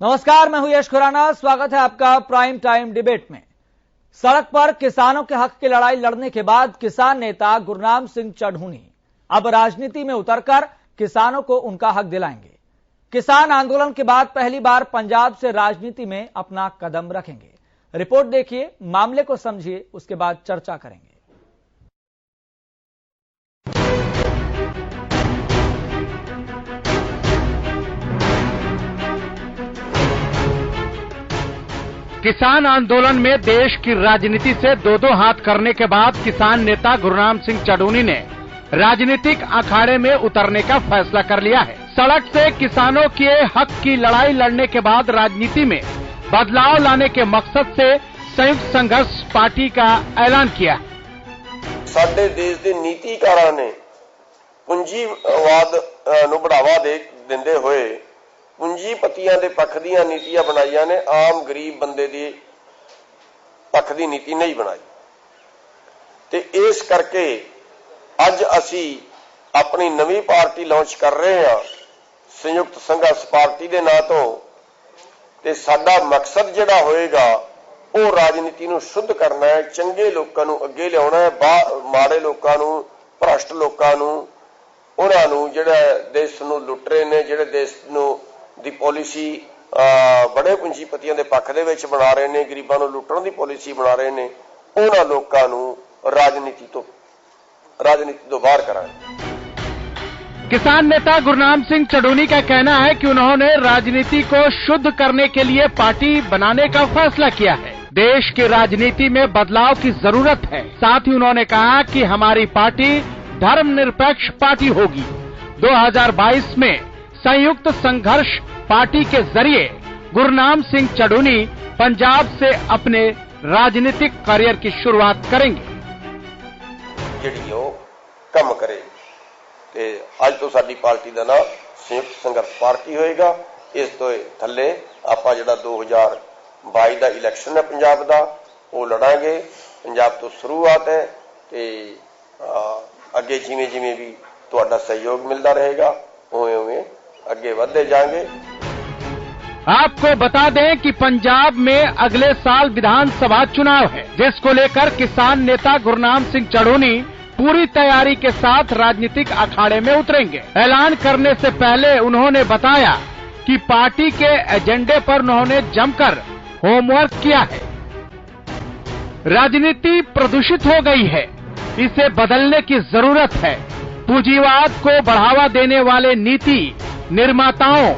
नमस्कार, मैं हूं यश खुराना। स्वागत है आपका प्राइम टाइम डिबेट में। सड़क पर किसानों के हक की लड़ाई लड़ने के बाद किसान नेता गुरनाम सिंह चढ़ूनी अब राजनीति में उतरकर किसानों को उनका हक दिलाएंगे। किसान आंदोलन के बाद पहली बार पंजाब से राजनीति में अपना कदम रखेंगे। रिपोर्ट देखिए, मामले को समझिए, उसके बाद चर्चा करेंगे। किसान आंदोलन में देश की राजनीति से दो हाथ करने के बाद किसान नेता गुरनाम सिंह चढ़ूनी ने राजनीतिक अखाड़े में उतरने का फैसला कर लिया है। सड़क से किसानों के हक की लड़ाई लड़ने के बाद राजनीति में बदलाव लाने के मकसद से संयुक्त संघर्ष पार्टी का ऐलान किया है। साडे देश के नीतिकारां ने पूंजीवाद नूं बढ़ावा देंदे होए पूंजीपतियां दे पक्ष दीयां नीतियां बनाईयां ने, आम गरीब बंदे दी पक्ष दी नीति नहीं बनाई। ते इस करके अज असी अपनी नवी पार्टी लॉन्च कर रहे हैं संयुक्त संघर्ष पार्टी दे नां तो। ते साडा मकसद जिहड़ा होएगा वो राजनीति नूं शुद्ध करना है, चंगे लोकां नूं अगे लियाउणा है, माड़े लोकां नूं, भ्रष्ट लोकां नूं, उन्हां नूं जिहड़े देश नूं लुट रहे ने, जिहड़े देश नूं दी पॉलिसी बड़े पूंजीपतियों के पक्ष दे विच बना रहे ने, गरीबां नूं लुटण दी पॉलिसी बना रहे ने, उन्हां लोकां नूं राजनीति तो बाहर करांगे। किसान नेता गुरनाम सिंह चढ़ूनी का कहना है कि उन्होंने राजनीति को शुद्ध करने के लिए पार्टी बनाने का फैसला किया है। देश की राजनीति में बदलाव की जरूरत है। साथ ही उन्होंने कहा कि हमारी पार्टी धर्मनिरपेक्ष पार्टी होगी। 2022 में संयुक्त संघर्ष पार्टी के जरिए गुरनाम सिंह चढ़ूनी पंजाब से अपने राजनीतिक करियर की शुरुआत करेंगे। जिहड़ी ओह काम करे ते अज तो साडी पार्टी का नाम संयुक्त संघर्ष पार्टी होएगा। इस तो थल्ले आपां जिहड़ा 2022 का इलैक्शन है पंजाब का वो लड़ांगे। पंजाब तो शुरुआत है ते अगे जिवें जिवें भी तुहाडा सहयोग मिलता रहेगा उवें उवें आगे बढ़ते जाएंगे। आपको बता दें कि पंजाब में अगले साल विधानसभा चुनाव है, जिसको लेकर किसान नेता गुरनाम सिंह चढ़ूनी पूरी तैयारी के साथ राजनीतिक अखाड़े में उतरेंगे। ऐलान करने से पहले उन्होंने बताया कि पार्टी के एजेंडे पर उन्होंने जमकर होमवर्क किया है। राजनीति प्रदूषित हो गई है, इसे बदलने की जरूरत है। पूंजीवाद को बढ़ावा देने वाले नीति निर्माताओं,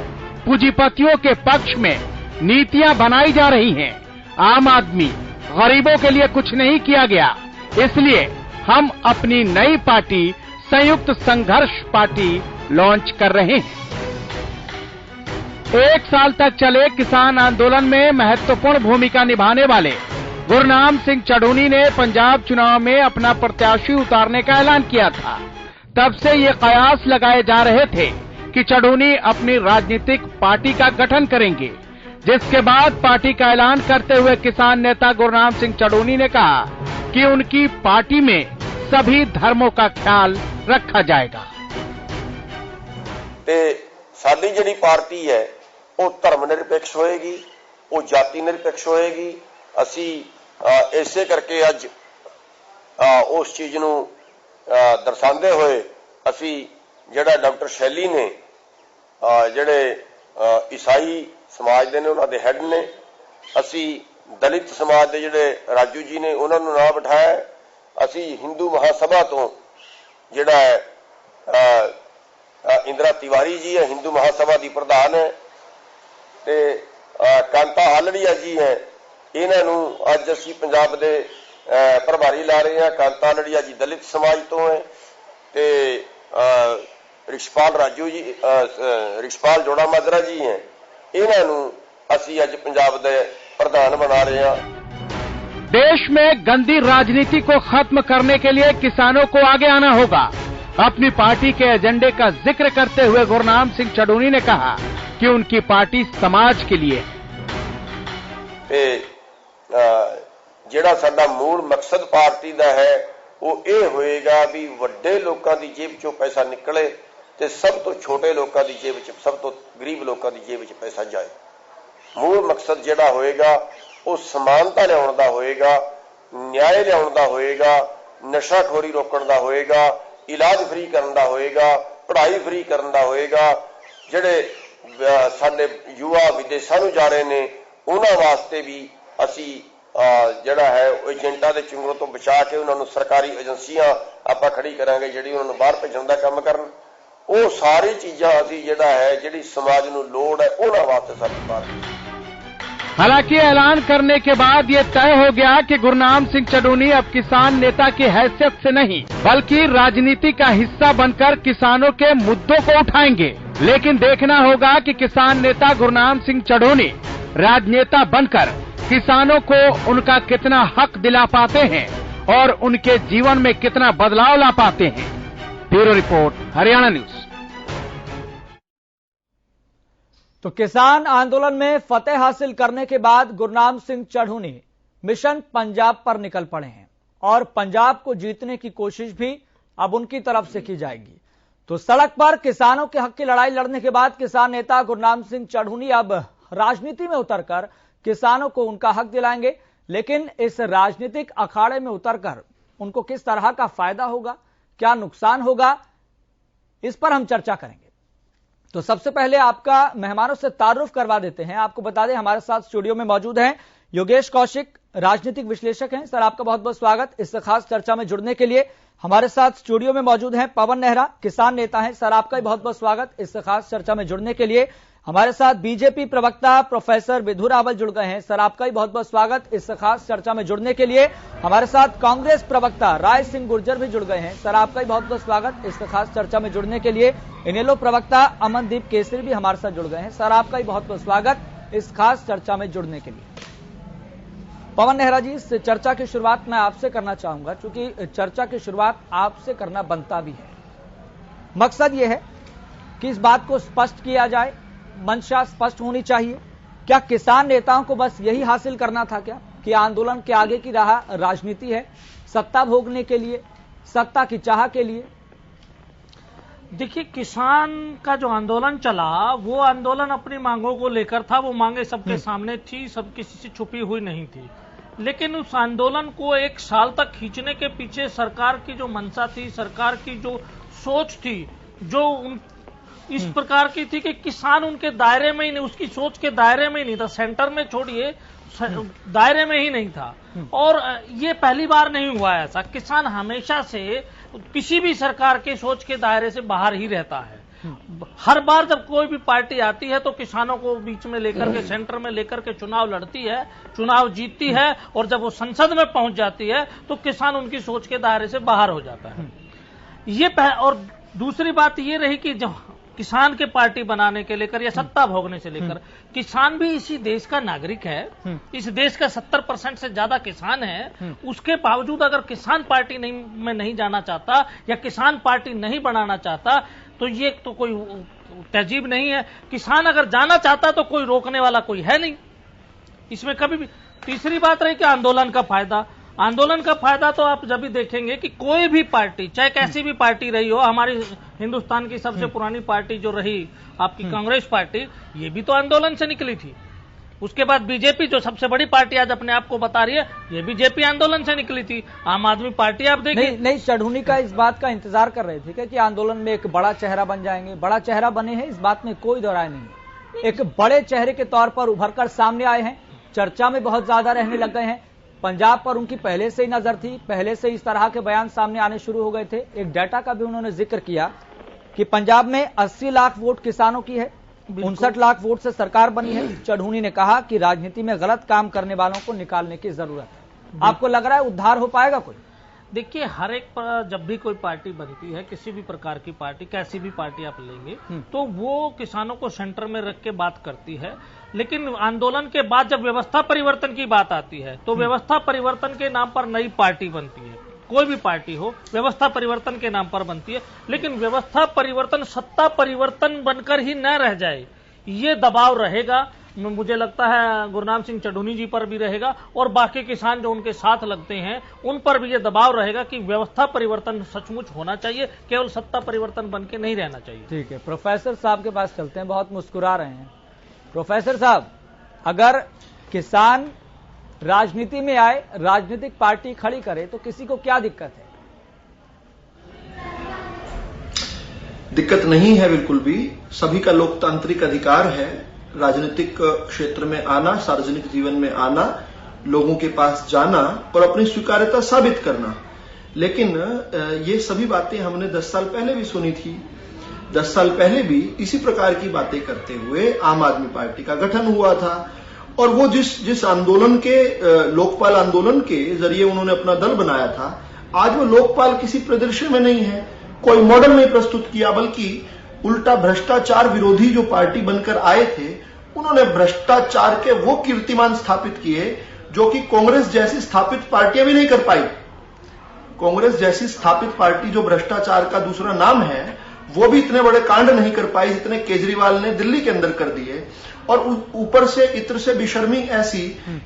पूंजीपतियों के पक्ष में नीतियां बनाई जा रही हैं। आम आदमी, गरीबों के लिए कुछ नहीं किया गया। इसलिए हम अपनी नई पार्टी संयुक्त संघर्ष पार्टी लॉन्च कर रहे हैं। 1 साल तक चले किसान आंदोलन में महत्वपूर्ण भूमिका निभाने वाले गुरनाम सिंह चढ़ूनी ने पंजाब चुनाव में अपना प्रत्याशी उतारने का ऐलान किया था। तब से ये कयास लगाए जा रहे थे कि चढ़ूनी अपनी राजनीतिक पार्टी का गठन करेंगे, जिसके बाद पार्टी का ऐलान करते हुए किसान नेता गुरनाम सिंह चढ़ूनी ने कहा कि उनकी पार्टी में सभी धर्मों का ख्याल रखा जाएगा। ते साडी जिहड़ी पार्टी है वो धर्मनिरपेक्ष होएगी, वो जाति निरपेक्ष होएगी। असी इसे करके अज उस चीज नूं दर्शाते हुए असी जिहड़ा डॉक्टर शैली ने जिहड़े ईसाई समाज दे ने उन्हां दे हैड ने, असी दलित समाज दे जिहड़े राजू जी ने उन्हां नूं नां बिठाया। असी हिंदू महासभा तो जिहड़ा इंदिरा तिवारी जी है, हिंदू महासभा की प्रधान है, ते कांता हालड़िया जी है, इन्हां नूं अज असी पंजाब दे प्रभारी ला रहे हैं। कांता हालड़िया जी दलित समाज तो है ते रिशपाल राजू जी रिशपाल जोड़ा माजरा जी हैं, इन्हां नूं असी अज पंजाब दे प्रधान बना रहे हैं। देश में गंदी राजनीति को खत्म करने के लिए किसानों को आगे आना होगा। अपनी पार्टी के एजेंडे का जिक्र करते हुए गुरनाम सिंह चढ़ूनी ने कहा कि उनकी पार्टी समाज के लिए है। जिहड़ा साडा मूल मकसद पार्टी का है वो ये होएगा भी वड्डे लोकां दी जेब चों पैसा निकले ते सब तो छोटे लोकां दी जेब च, सब तो गरीब लोकां दी जेब च पैसा जाए। मूल मकसद ਜਿਹੜਾ ਹੋਏਗਾ ਉਹ ਸਮਾਨਤਾ ਲਿਆਉਣ ਦਾ ਹੋਏਗਾ, ਨਿਆਂ ਲਿਆਉਣ ਦਾ ਹੋਏਗਾ, ਨਸ਼ਾਖੋਰੀ ਰੋਕਣ ਦਾ ਹੋਏਗਾ, ਇਲਾਜ ਫ੍ਰੀ ਕਰਨ ਦਾ ਹੋਏਗਾ, ਪੜ੍ਹਾਈ ਫ੍ਰੀ ਕਰਨ ਦਾ ਹੋਏਗਾ। ਜਿਹੜੇ ਸਾਡੇ ਯੁਵਾ ਵਿਦੇਸ਼ਾਂ ਨੂੰ ਜਾ ਰਹੇ ਨੇ ਉਹਨਾਂ ਵਾਸਤੇ ਵੀ ਅਸੀਂ ਜਿਹੜਾ ਹੈ ਉਹ ਏਜੰਟਾਂ ਦੇ ਚੁੰਗਲੋਂ ਤੋਂ ਬਚਾ ਕੇ ਉਹਨਾਂ ਨੂੰ ਸਰਕਾਰੀ ਏਜੰਸੀਆਂ ਆਪਾਂ ਖੜੀ ਕਰਾਂਗੇ ਜਿਹੜੀ ਉਹਨਾਂ ਨੂੰ ਬਾਹਰ ਭੇਜਣ ਦਾ ਕੰਮ ਕਰਨ। ਉਹ ਸਾਰੀ ਚੀਜ਼ਾਂ ਅਸੀਂ ਜਿਹੜਾ है ਜਿਹੜੀ समाज ਨੂੰ ਲੋੜ है ਉਹਨਾਂ ਵਾਸਤੇ ਸਾਡੀ ਬਾਤ। हालांकि ऐलान करने के बाद ये तय हो गया कि गुरनाम सिंह चडूनी अब किसान नेता की हैसियत से नहीं बल्कि राजनीति का हिस्सा बनकर किसानों के मुद्दों को उठाएंगे। लेकिन देखना होगा कि किसान नेता गुरनाम सिंह चडूनी राजनेता बनकर किसानों को उनका कितना हक दिला पाते हैं और उनके जीवन में कितना बदलाव ला पाते हैं। Bureau report, Haryana news. तो किसान आंदोलन में फतेह हासिल करने के बाद गुरनाम सिंह चढ़ूनी मिशन पंजाब पर निकल पड़े हैं और पंजाब को जीतने की कोशिश भी अब उनकी तरफ से की जाएगी। तो सड़क पर किसानों के हक की लड़ाई लड़ने के बाद किसान नेता गुरनाम सिंह चढ़ूनी अब राजनीति में उतरकर किसानों को उनका हक दिलाएंगे। लेकिन इस राजनीतिक अखाड़े में उतरकर उनको किस तरह का फायदा होगा, क्या नुकसान होगा, इस पर हम चर्चा करेंगे। तो सबसे पहले आपका मेहमानों से तारुफ करवा देते हैं। आपको बता दें हमारे साथ स्टूडियो में मौजूद हैं योगेश कौशिक, राजनीतिक विश्लेषक हैं। सर आपका बहुत बहुत स्वागत इस खास चर्चा में जुड़ने के लिए। हमारे साथ स्टूडियो में मौजूद हैं पवन नेहरा, किसान नेता हैं। सर आपका भी बहुत बहुत स्वागत इस खास चर्चा में जुड़ने के लिए। हमारे साथ बीजेपी प्रवक्ता प्रोफेसर विधु रावल जुड़ गए हैं। सर आपका भी बहुत बहुत स्वागत इस खास चर्चा में जुड़ने के लिए। हमारे साथ कांग्रेस प्रवक्ता राय सिंह गुर्जर भी जुड़ गए हैं। सर आपका भी बहुत बहुत स्वागत इस खास चर्चा में जुड़ने के लिए। इनेलो प्रवक्ता अमनदीप केसरी भी हमारे साथ जुड़ गए हैं। सर आपका भी बहुत बहुत स्वागत इस खास चर्चा में जुड़ने के लिए। पवन नेहरा जी, इस चर्चा की शुरुआत मैं आपसे करना चाहूंगा क्योंकि चर्चा की शुरुआत आपसे करना बनता भी है। मकसद यह है कि इस बात को स्पष्ट किया जाए, मंशा स्पष्ट होनी चाहिए। क्या किसान नेताओं को बस यही हासिल करना था क्या कि आंदोलन के आगे की राह राजनीति है, सत्ता भोगने के लिए, सत्ता की चाह के लिए? देखिए, किसान का जो आंदोलन चला वो आंदोलन अपनी मांगों को लेकर था। वो मांगे सबके सामने थी, सब किसी से छुपी हुई नहीं थी। लेकिन उस आंदोलन को एक साल तक खींचने के पीछे सरकार की जो मंशा थी, सरकार की जो सोच थी, जो इस प्रकार की थी कि किसान उनके दायरे में ही नहीं, उसकी सोच के दायरे में ही नहीं था, सेंटर में छोड़िए दायरे में ही नहीं था। और ये पहली बार नहीं हुआ ऐसा। किसान हमेशा से किसी भी सरकार के सोच के दायरे से बाहर ही रहता है। हर बार जब कोई भी पार्टी आती है तो किसानों को बीच में लेकर के, सेंटर में लेकर के चुनाव लड़ती है, चुनाव जीतती है, और जब वो संसद में पहुंच जाती है तो किसान उनकी सोच के दायरे से बाहर हो जाता है। ये और दूसरी बात ये रही कि जब किसान के पार्टी बनाने के लेकर या सत्ता भोगने से लेकर, किसान भी इसी देश का नागरिक है। इस देश का 70% से ज्यादा किसान है। उसके बावजूद अगर किसान पार्टी में नहीं जाना चाहता या किसान पार्टी नहीं बनाना चाहता तो ये तो कोई तहजीब नहीं है। किसान अगर जाना चाहता तो कोई रोकने वाला कोई है नहीं इसमें कभी भी। तीसरी बात रही कि आंदोलन का फायदा। आंदोलन का फायदा तो आप जब भी देखेंगे कि कोई भी पार्टी, चाहे कैसी भी पार्टी रही हो, हमारी हिंदुस्तान की सबसे पुरानी पार्टी जो रही आपकी कांग्रेस पार्टी, ये भी तो आंदोलन से निकली थी। उसके बाद बीजेपी जो सबसे बड़ी पार्टी आज अपने आप को बता रही है, ये बीजेपी आंदोलन से निकली थी। आम आदमी पार्टी आप देखिए नहीं, चढ़ूनी का इस बात का इंतजार कर रहे थे कि आंदोलन में एक बड़ा चेहरा बन जाएंगे। बड़ा चेहरा बने हैं, इस बात में कोई दो राय नहीं। एक बड़े चेहरे के तौर पर उभर कर सामने आए हैं, चर्चा में बहुत ज्यादा रहने लग गए हैं। पंजाब पर उनकी पहले से ही नजर थी, पहले से इस तरह के बयान सामने आने शुरू हो गए थे। एक डाटा का भी उन्होंने जिक्र किया कि पंजाब में 80 लाख वोट किसानों की है, 59 लाख वोट से सरकार बनी है। चढ़ूनी ने कहा कि राजनीति में गलत काम करने वालों को निकालने की जरूरत है। आपको लग रहा है उद्धार हो पाएगा कोई? देखिए, हर एक पर जब भी कोई पार्टी बनती है, किसी भी प्रकार की पार्टी, कैसी भी पार्टी आप लेंगे, तो वो किसानों को सेंटर में रख के बात करती है। लेकिन आंदोलन के बाद जब व्यवस्था परिवर्तन की बात आती है तो व्यवस्था परिवर्तन के नाम पर नई पार्टी बनती है। कोई भी पार्टी हो, व्यवस्था परिवर्तन के नाम पर बनती है। लेकिन व्यवस्था परिवर्तन सत्ता परिवर्तन बनकर ही न रह जाए, ये दबाव रहेगा। मुझे लगता है गुरनाम सिंह चढ़ूनी जी पर भी रहेगा और बाकी किसान जो उनके साथ लगते हैं उन पर भी ये दबाव रहेगा कि व्यवस्था परिवर्तन सचमुच होना चाहिए, केवल सत्ता परिवर्तन बन के नहीं रहना चाहिए। ठीक है, प्रोफेसर साहब के पास चलते हैं। बहुत मुस्कुरा रहे हैं प्रोफेसर साहब। अगर किसान राजनीति में आए, राजनीतिक पार्टी खड़ी करे, तो किसी को क्या दिक्कत है? दिक्कत नहीं है, बिल्कुल भी। सभी का लोकतांत्रिक अधिकार है राजनीतिक क्षेत्र में आना, सार्वजनिक जीवन में आना, लोगों के पास जाना और अपनी स्वीकार्यता साबित करना। लेकिन ये सभी बातें हमने 10 साल पहले भी सुनी थी। 10 साल पहले भी इसी प्रकार की बातें करते हुए आम आदमी पार्टी का गठन हुआ था और वो जिस आंदोलन के लोकपाल आंदोलन के जरिए उन्होंने अपना दल बनाया था, आज वो लोकपाल किसी परिदृश्य में नहीं है, कोई मॉडल नहीं प्रस्तुत किया, बल्कि उल्टा भ्रष्टाचार विरोधी जो पार्टी बनकर आए थे, उन्होंने भ्रष्टाचार के वो कीर्तिमान स्थापित किए जो कि कांग्रेस जैसी स्थापित पार्टियां भी नहीं कर पाई। कांग्रेस जैसी स्थापित पार्टी जो भ्रष्टाचार का दूसरा नाम है, वो भी इतने बड़े कांड नहीं कर पाई जितने केजरीवाल ने दिल्ली के अंदर कर दिए। और ऊपर से इत्र से बेशर्मी ऐसी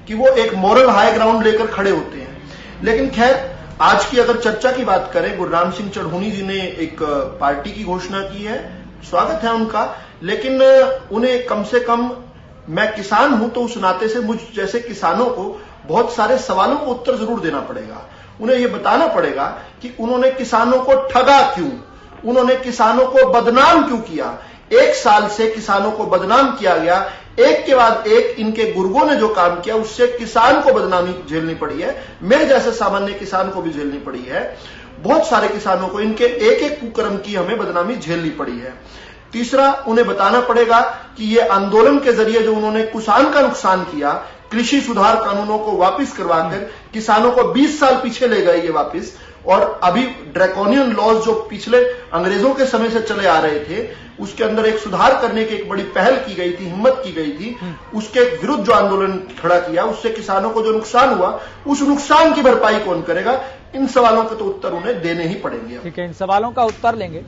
कि वो एक मॉरल हाई ग्राउंड लेकर खड़े होते हैं। लेकिन खैर, आज की अगर चर्चा की बात करें, गुरनाम सिंह चढ़ूनी जी ने एक पार्टी की घोषणा की है, स्वागत है उनका, लेकिन उन्हें कम से कम, मैं किसान हूं तो उस नाते से मुझ जैसे किसानों को बहुत सारे सवालों को उत्तर जरूर देना पड़ेगा। उन्हें यह बताना पड़ेगा कि उन्होंने किसानों को ठगा क्यों, उन्होंने किसानों को बदनाम क्यों किया। 1 साल से किसानों को बदनाम किया गया, एक के बाद एक इनके गुर्गों ने जो काम किया उससे किसान को बदनामी झेलनी पड़ी है, मेरे जैसे सामान्य किसान को भी झेलनी पड़ी है, बहुत सारे किसानों को इनके एक एक कुकर्म की हमें बदनामी झेलनी पड़ी है। तीसरा, उन्हें बताना पड़ेगा कि ये आंदोलन के जरिए जो उन्होंने किसान का नुकसान किया, कृषि सुधार कानूनों को वापस करवाकर किसानों को 20 साल पीछे ले गए ये वापस, और अभी ड्रैकोनियन लॉज जो पिछले अंग्रेजों के समय से चले आ रहे थे, उसके अंदर एक सुधार करने की एक बड़ी पहल की गई थी, हिम्मत की गई थी, उसके विरुद्ध जो आंदोलन खड़ा किया, उससे किसानों को जो नुकसान हुआ, उस नुकसान की भरपाई कौन करेगा? इन सवालों के तो उत्तर उन्हें देने ही पड़ेंगे। ठीक है, इन सवालों का उत्तर लेंगे।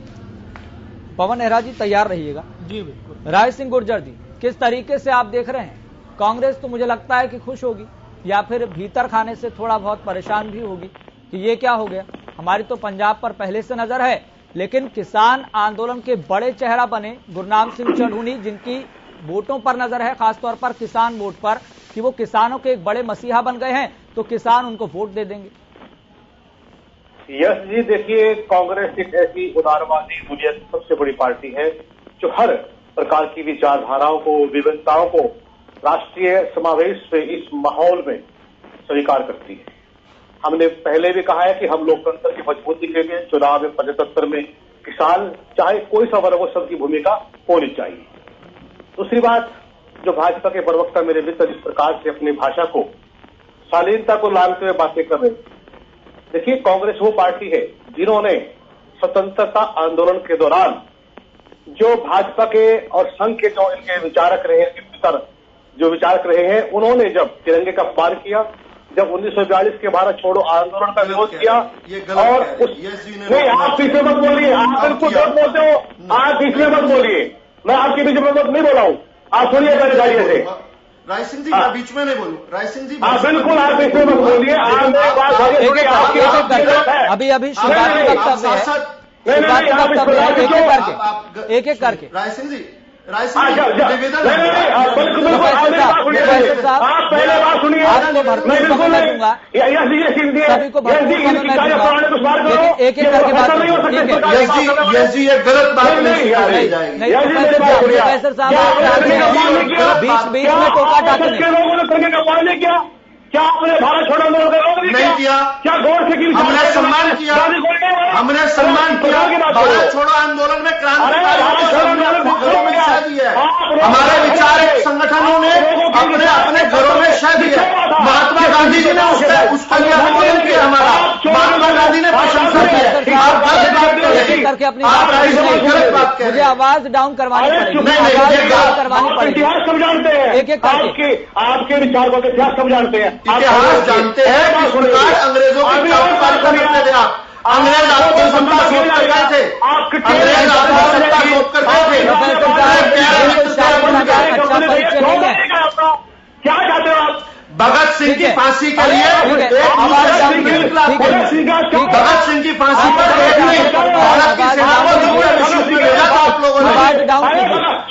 पवन नेहरा जी तैयार रहिएगा। जी बिल्कुल। राय सिंह गुर्जर जी, किस तरीके से आप देख रहे हैं? कांग्रेस तो मुझे लगता है कि खुश होगी, या फिर भीतर खाने से थोड़ा बहुत परेशान भी होगी कि ये क्या हो गया। हमारी तो पंजाब पर पहले से नजर है, लेकिन किसान आंदोलन के बड़े चेहरा बने गुरनाम सिंह चढ़ूनी, जिनकी वोटों पर नजर है, खासतौर पर किसान वोट पर, कि वो किसानों के एक बड़े मसीहा बन गए हैं, तो किसान उनको वोट दे देंगे। यस जी, देखिए, कांग्रेस एक ऐसी उदारवादी दुनिया की सबसे बड़ी पार्टी है जो हर प्रकार की विचारधाराओं को, विभिन्नताओं को राष्ट्रीय समावेश पे इस माहौल में स्वीकार करती है। हमने पहले भी कहा है कि हम लोकतंत्र की मजबूती के लिए चुनाव में 75 में किसान चाहे कोई सा वर्ग हो, सबकी भूमिका होनी चाहिए। दूसरी बात, जो भाजपा के प्रवक्ता मेरे मित्र जिस प्रकार से अपनी भाषा को, शालीनता को लांघते हुए बातें कर रहे, देखिए, कांग्रेस वो पार्टी है जिन्होंने स्वतंत्रता आंदोलन के दौरान जो भाजपा के और संघ के जो इनके विचारक रहे, जो विचारक रहे हैं, उन्होंने जब तिरंगे का अपमान किया, जब 1942 के भारत छोड़ो आंदोलन का विरोध किया, और नहीं, आप बीच में मत बोलिए, आप बिल्कुल गलत बोलते हो, आप बीच में मत बोलिए, मैं आपके बीच में नहीं बोला हूं, आप सुनिए मेरे दायरे से। राय सिंह जी, मैं बीच में नहीं बोलूं। राय सिंह जी, बिल्कुल आप बीच में मत बोलिए, अभी अभी शुरुआती वक्तव्य है, शुरुआती वक्तव्य है, एक एक करके। राय सिंह जी, निवेदन, आप पहले बात सुनिए, आपको भरपूर समय मैं दूंगा, सभी को भरपूर समय मैं दूंगा, लेकिन एक एक करके बात यस जी, ये गलत बात नहीं प्रोफेसर साहब, आप बीच बीच में टोका टाकने क्या आपने भारत छोड़ो आंदोलन नहीं किया? क्या गौर से हमने सम्मान किया, हमने सम्मान किया। भारत छोड़ो आंदोलन में क्रांतिकारी है, हमारे विचारक संगठनों ने अपने अपने घरों में शह दिया। महात्मा गांधी जी ने उसका आंदोलन किया, हमारा महात्मा गांधी ने प्रशंसा की। करके अपनी बात, मुझे आवाज डाउन करवानी पड़ेगी, आवाज डाउन करवानी पड़ेगी। इतिहास सब जानते हैं, एक एक करके आपके विचारों के इतिहास सब जानते हैं, इतिहास जानते हैं कि सरकार अंग्रेजों की करते थे। आप अंग्रेज आपको सत्ता सौंप कर गए थे, अंग्रेज आपको सत्ता सौंप कर गए थे। क्या चाहते हो आप? भगत सिंह की फांसी के लिए, भगत सिंह की फांसी पर भारत की सेना को विश्व में भेजा था आप लोगों ने।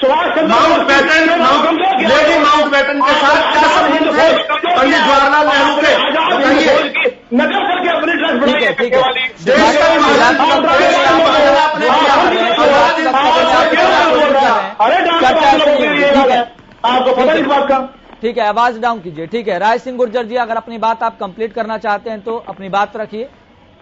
Subhash Chandra Mountbatten, lady Mount Mountbatten के साथ क्या संबंध थे पंडित जवाहरलाल नेहरू के? बताइए। नकल करके अपनी ड्रेस बनाई। ठीक है आपको पता इस बात का? ठीक है, आवाज डाउन कीजिए। ठीक है, राय सिंह गुर्जर जी, अगर अपनी बात आप कंप्लीट करना चाहते हैं तो अपनी बात रखिए।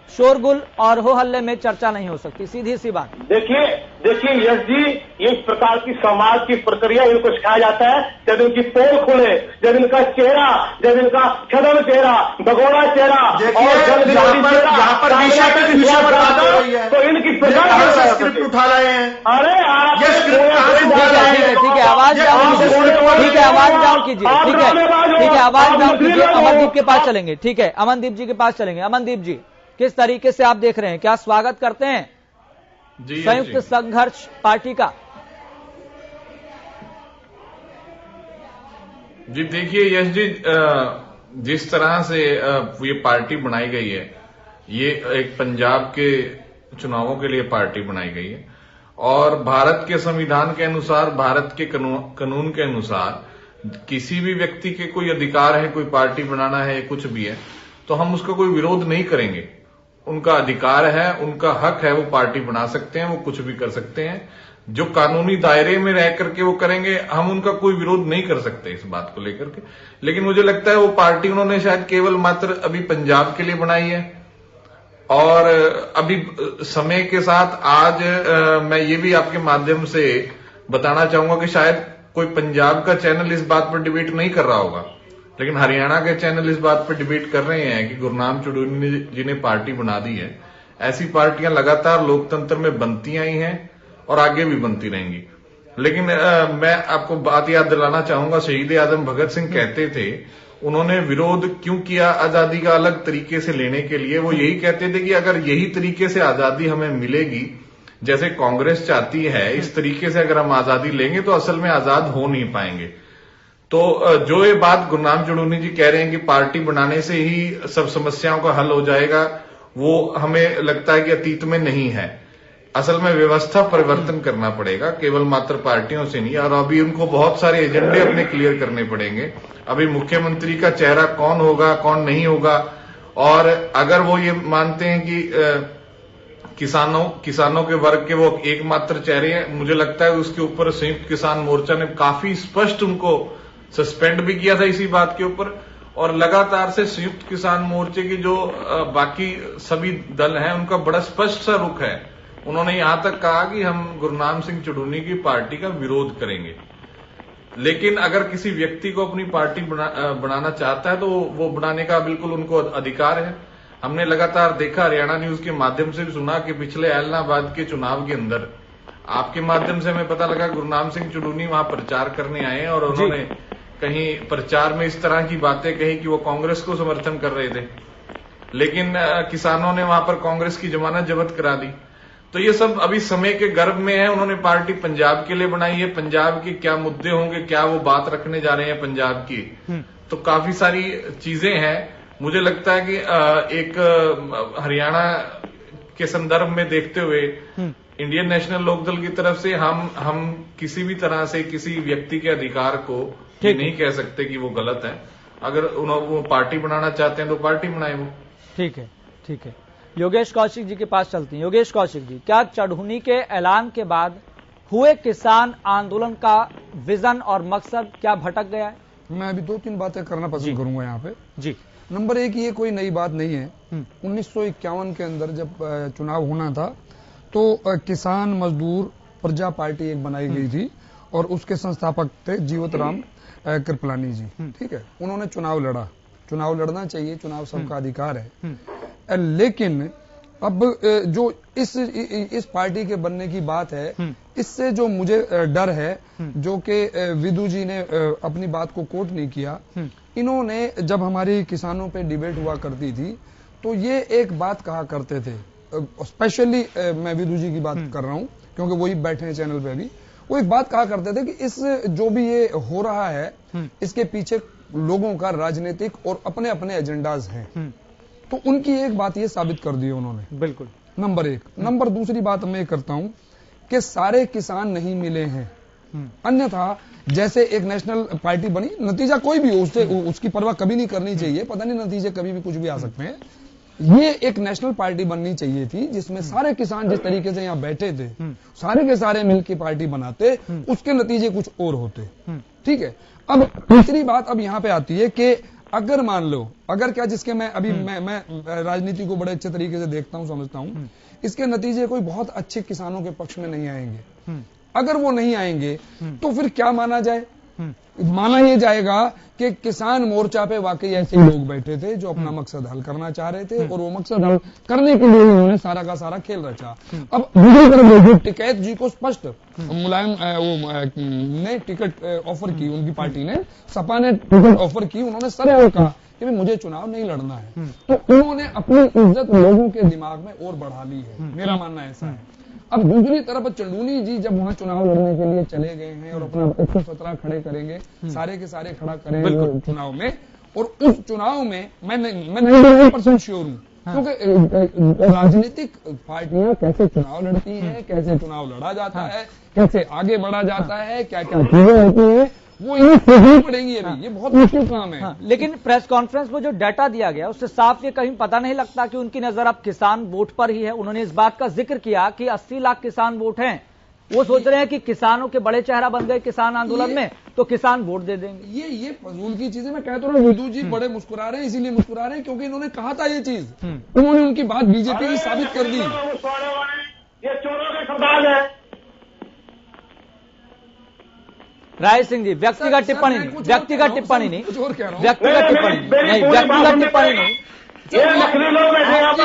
शोरगुल और हो हल्ले में चर्चा नहीं हो सकती, सीधी सी बात। देखिए यश जी, ये इस प्रकार की समाज की प्रक्रिया इनको सिखाया जाता है। जब इनकी पोल खुले, जब इनका चेहरा, जब इनका छदम चेहरा, भगोड़ा चेहरा और यहाँ पर दिशा पे दिशा पर बात हो रही है तो इनकी प्रकार स्क्रिप्ट उठा रहे हैं। अरे आप ये स्क्रिप्ट कहाँ से उठा रहे हैं? ठीक है, आवाज डाउन कीजिए। ठीक है, आवाज डाउन कीजिए। ठीक है, आवाज डाउन कीजिए। अमनदीप के पास चलेंगे। ठीक है, अमनदीप जी के पास चलेंगे। अमनदीप जी, किस तरीके से आप देख रहे हैं, क्या स्वागत करते हैं संयुक्त संघर्ष पार्टी का? जी देखिए यश जी, जिस तरह से ये पार्टी बनाई गई है, ये एक पंजाब के चुनावों के लिए पार्टी बनाई गई है और भारत के संविधान के अनुसार, भारत के कानून के अनुसार किसी भी व्यक्ति के कोई अधिकार है, कोई पार्टी बनाना है, कुछ भी है, तो हम उसका कोई विरोध नहीं करेंगे। उनका अधिकार है, उनका हक है, वो पार्टी बना सकते हैं, वो कुछ भी कर सकते हैं। जो कानूनी दायरे में रह करके वो करेंगे, हम उनका कोई विरोध नहीं कर सकते इस बात को लेकर के। लेकिन मुझे लगता है वो पार्टी उन्होंने शायद केवल मात्र अभी पंजाब के लिए बनाई है और अभी समय के साथ आज मैं ये भी आपके माध्यम से बताना चाहूंगा कि शायद कोई पंजाब का चैनल इस बात पर डिबेट नहीं कर रहा होगा, लेकिन हरियाणा के चैनल इस बात पर डिबेट कर रहे हैं कि गुरनाम चढ़ूनी जी ने पार्टी बना दी है। ऐसी पार्टियां लगातार लोकतंत्र में बनती आई हैं और आगे भी बनती रहेंगी। लेकिन मैं आपको बात याद दिलाना चाहूंगा, शहीद आजम भगत सिंह कहते थे, उन्होंने विरोध क्यों किया आजादी का अलग तरीके से लेने के लिए? वो यही कहते थे कि अगर यही तरीके से आजादी हमें मिलेगी जैसे कांग्रेस चाहती है, इस तरीके से अगर हम आजादी लेंगे तो असल में आजाद हो नहीं पाएंगे। तो जो ये बात गुरनाम चढ़ूनी जी कह रहे हैं कि पार्टी बनाने से ही सब समस्याओं का हल हो जाएगा, वो हमें लगता है कि अतीत में नहीं है। असल में व्यवस्था परिवर्तन करना पड़ेगा, केवल मात्र पार्टियों से नहीं। और अभी उनको बहुत सारे एजेंडे अपने क्लियर करने पड़ेंगे। अभी मुख्यमंत्री का चेहरा कौन होगा, कौन नहीं होगा, और अगर वो ये मानते हैं कि किसानों के वर्ग के वो एकमात्र चेहरे हैं, मुझे लगता है उसके ऊपर संयुक्त किसान मोर्चा ने काफी स्पष्ट उनको सस्पेंड भी किया था इसी बात के ऊपर। और लगातार से संयुक्त किसान मोर्चे की जो बाकी सभी दल हैं, उनका बड़ा स्पष्ट सा रुख है। उन्होंने यहां तक कहा कि हम गुरनाम सिंह चढ़ूनी की पार्टी का विरोध करेंगे, लेकिन अगर किसी व्यक्ति को अपनी पार्टी बनाना चाहता है तो वो बनाने का बिल्कुल उनको अधिकार है। हमने लगातार देखा, हरियाणा न्यूज के माध्यम से भी सुना कि पिछले ऐलनाबाद के चुनाव के अंदर आपके माध्यम से हमें पता लगा गुरनाम सिंह चढ़ूनी वहां प्रचार करने आए और उन्होंने कहीं प्रचार में इस तरह की बातें कही कि वो कांग्रेस को समर्थन कर रहे थे, लेकिन किसानों ने वहां पर कांग्रेस की जमानत जब्त करा दी। तो ये सब अभी समय के गर्भ में है। उन्होंने पार्टी पंजाब के लिए बनाई है, पंजाब के क्या मुद्दे होंगे, क्या वो बात रखने जा रहे हैं पंजाब की, तो काफी सारी चीजें हैं। मुझे लगता है कि एक हरियाणा के संदर्भ में देखते हुए इंडियन नेशनल लोकदल की तरफ से हम किसी भी तरह से किसी व्यक्ति के अधिकार को ये नहीं कह सकते कि वो गलत है। अगर वो पार्टी बनाना चाहते हैं तो पार्टी बनाए वो। ठीक है, ठीक है। योगेश कौशिक जी के पास चलती हैं। योगेश कौशिक जी, क्या चढ़ूनी के ऐलान के बाद हुए किसान आंदोलन का विजन और मकसद क्या भटक गया है? मैं अभी 2-3 बातें करना पसंद करूंगा यहाँ पे। जी, नंबर 1, ये कोई नई बात नहीं है। 1951 के अंदर जब चुनाव होना था तो किसान मजदूर प्रजा पार्टी एक बनाई गई थी और उसके संस्थापक थे जीवत राम कृपलानी जी। ठीक है, उन्होंने चुनाव लड़ा। चुनाव लड़ना चाहिए, चुनाव सबका अधिकार है। लेकिन अब जो इस पार्टी के बनने की बात है, इससे जो मुझे डर है, जो कि विदु जी ने अपनी बात को कोट नहीं किया, इन्होंने जब हमारी किसानों पे डिबेट हुआ करती थी तो ये एक बात कहा करते थे, स्पेशली मैं विदु जी की बात कर रहा हूं क्योंकि वही बैठे हैं चैनल पे अभी। वो एक बात कहा करते थे कि इस जो भी ये हो रहा है, इसके पीछे लोगों का राजनीतिक और अपने अपने एजेंडाज हैं। तो उनकी एक बात ये साबित कर दी उन्होंने। बिल्कुल, नंबर 1। नंबर 2 बात मैं करता हूं कि सारे किसान नहीं मिले हैं। अन्यथा जैसे एक नेशनल पार्टी बनी, नतीजा कोई भी हो उससे उसकी परवाह कभी नहीं करनी चाहिए, पता नहीं नतीजे कभी भी कुछ भी आ सकते हैं। ये एक नेशनल पार्टी बननी चाहिए थी जिसमें सारे किसान जिस तरीके से यहाँ बैठे थे सारे के सारे मिलकर पार्टी बनाते, उसके नतीजे कुछ और होते। ठीक है। अब दूसरी बात अब यहाँ पे आती है कि अगर मान लो, अगर क्या, जिसके मैं अभी मैं राजनीति को बड़े अच्छे तरीके से देखता हूं, समझता हूं, इसके नतीजे कोई बहुत अच्छे किसानों के पक्ष में नहीं आएंगे। अगर वो नहीं आएंगे तो फिर क्या माना जाए? माना यह जाएगा कि किसान मोर्चा पे वाकई ऐसे लोग बैठे थे जो अपना मकसद हल करना चाह रहे थे और वो मकसद हल करने के लिए उन्होंने सारा का सारा खेल रचा। अब दूसरी तरफ टिकैत जी को स्पष्ट मुलायम ने टिकट ऑफर की, उनकी पार्टी ने, सपा ने टिकट ऑफर की, उन्होंने सर कहा कि मुझे चुनाव नहीं लड़ना है, तो उन्होंने अपनी इज्जत लोगों के दिमाग में और बढ़ा ली है, मेरा मानना ऐसा है। अब दूसरी तरफ चंदूनी जी जब वहां चुनाव लड़ने के लिए चले गए हैं और अपना 117 खड़े करेंगे, सारे के सारे खड़ा करेंगे चुनाव में, और उस चुनाव में मैं 99% श्योर हूं, क्योंकि राजनीतिक पार्टियां कैसे चुनाव लड़ती हैं, कैसे चुनाव लड़ा जाता है, कैसे आगे बढ़ा जाता है, क्या क्या चीजें होती हैं, वो इन्हें सीखनी पड़ेंगी अभी। ये बहुत मुश्किल काम है। लेकिन प्रेस कॉन्फ्रेंस में जो डाटा दिया गया उससे साफ ये कहीं पता नहीं लगता कि उनकी नजर अब किसान वोट पर ही है। उन्होंने इस बात का जिक्र किया कि 80 लाख किसान वोट हैं, वो सोच रहे हैं कि किसानों के बड़े चेहरा बन गए किसान आंदोलन में तो किसान वोट दे देंगे। ये फजूल की चीजें मैं कहता हूँ। विदु जी बड़े मुस्कुरा रहे हैं, इसीलिए मुस्कुरा रहे हैं क्योंकि इन्होंने कहा था ये चीज, उन्होंने उनकी बात बीजेपी की साबित कर दी। ये चोरों के सरदार है। राय सिंह जी, व्यक्तिगत टिप्पणी नहीं, व्यक्तिगत टिप्पणी नहीं, व्यक्तिगत टिप्पणी नहीं, व्यक्तिगत टिप्पणी नहीं।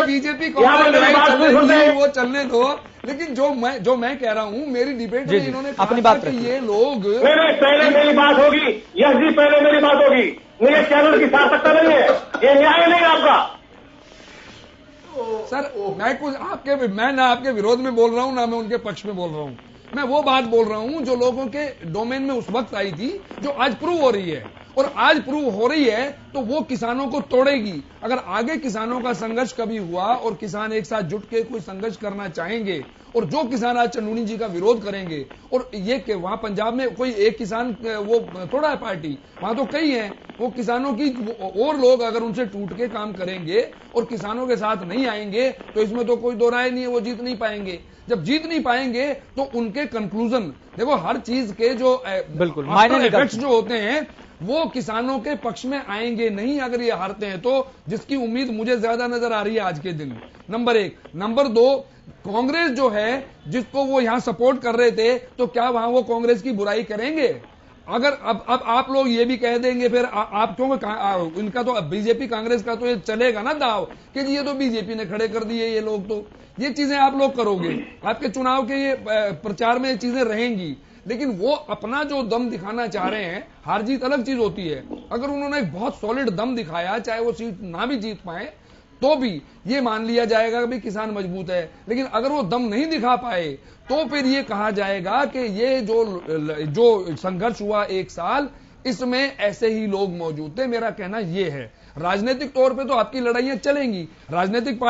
बीजेपी कांग्रेस लड़ाई चल रही है, वो चलने दो, लेकिन जो मैं कह रहा हूँ, मेरी डिबेट में इन्होंने अपनी कहा बात कि ये लोग, पहले मेरी बात होगी, यस जी पहले मेरी बात होगी, मेरे चैनल की सार्थकता नहीं है, ये न्याय नहीं आपका। सर मैं ना आपके विरोध में बोल रहा हूँ ना मैं उनके पक्ष में बोल रहा हूँ, मैं वो बात बोल रहा हूं जो लोगों के डोमेन में उस वक्त आई थी, जो आज प्रूव हो रही है, और आज प्रूव हो रही है तो वो किसानों को तोड़ेगी। अगर आगे किसानों का संघर्ष कभी हुआ और किसान एक साथ जुट के कोई संघर्ष करना चाहेंगे, और जो किसान आज चंदूनी जी का विरोध करेंगे, और ये कि वहां पंजाब में कोई एक किसान वो थोड़ा है पार्टी, वहां तो कई हैं, वो किसानों की और लोग अगर उनसे टूट के काम करेंगे और किसानों के साथ नहीं आएंगे तो इसमें तो कोई दो राय नहीं है, वो जीत नहीं पाएंगे। जब जीत नहीं पाएंगे तो उनके कंक्लूजन, देखो हर चीज के जो बिल्कुल मायने इफेक्ट्स जो होते हैं वो किसानों के पक्ष में आएंगे नहीं अगर ये हारते हैं, तो जिसकी उम्मीद मुझे ज्यादा नजर आ रही है आज के दिन, नंबर 1। नंबर 2, कांग्रेस जो है जिसको वो यहां सपोर्ट कर रहे थे, तो क्या वहां वो कांग्रेस की बुराई करेंगे? अगर अब आप लोग ये भी कह देंगे फिर आप क्यों, इनका तो बीजेपी कांग्रेस का तो ये चलेगा ना दाव कि जी ये तो बीजेपी ने खड़े कर दिए ये लोग, तो ये चीजें आप लोग करोगे, आपके चुनाव के ये प्रचार में ये चीजें रहेंगी। लेकिन वो अपना जो दम दिखाना चाह रहे हैं, हार जीत अलग चीज होती है, अगर उन्होंने एक बहुत सॉलिड दम दिखाया, चाहे वो सीट ना भी जीत पाए तो भी ये मान लिया जाएगा कि किसान मजबूत है। लेकिन अगर वो दम नहीं दिखा पाए तो फिर ये कहा जाएगा कि ये जो संघर्ष हुआ 1 साल, इसमें ऐसे ही लोग मौजूद थे। मेरा कहना ये है, राजनीतिक तौर पे तो आपकी लड़ाइयां चलेंगी, राजनीतिक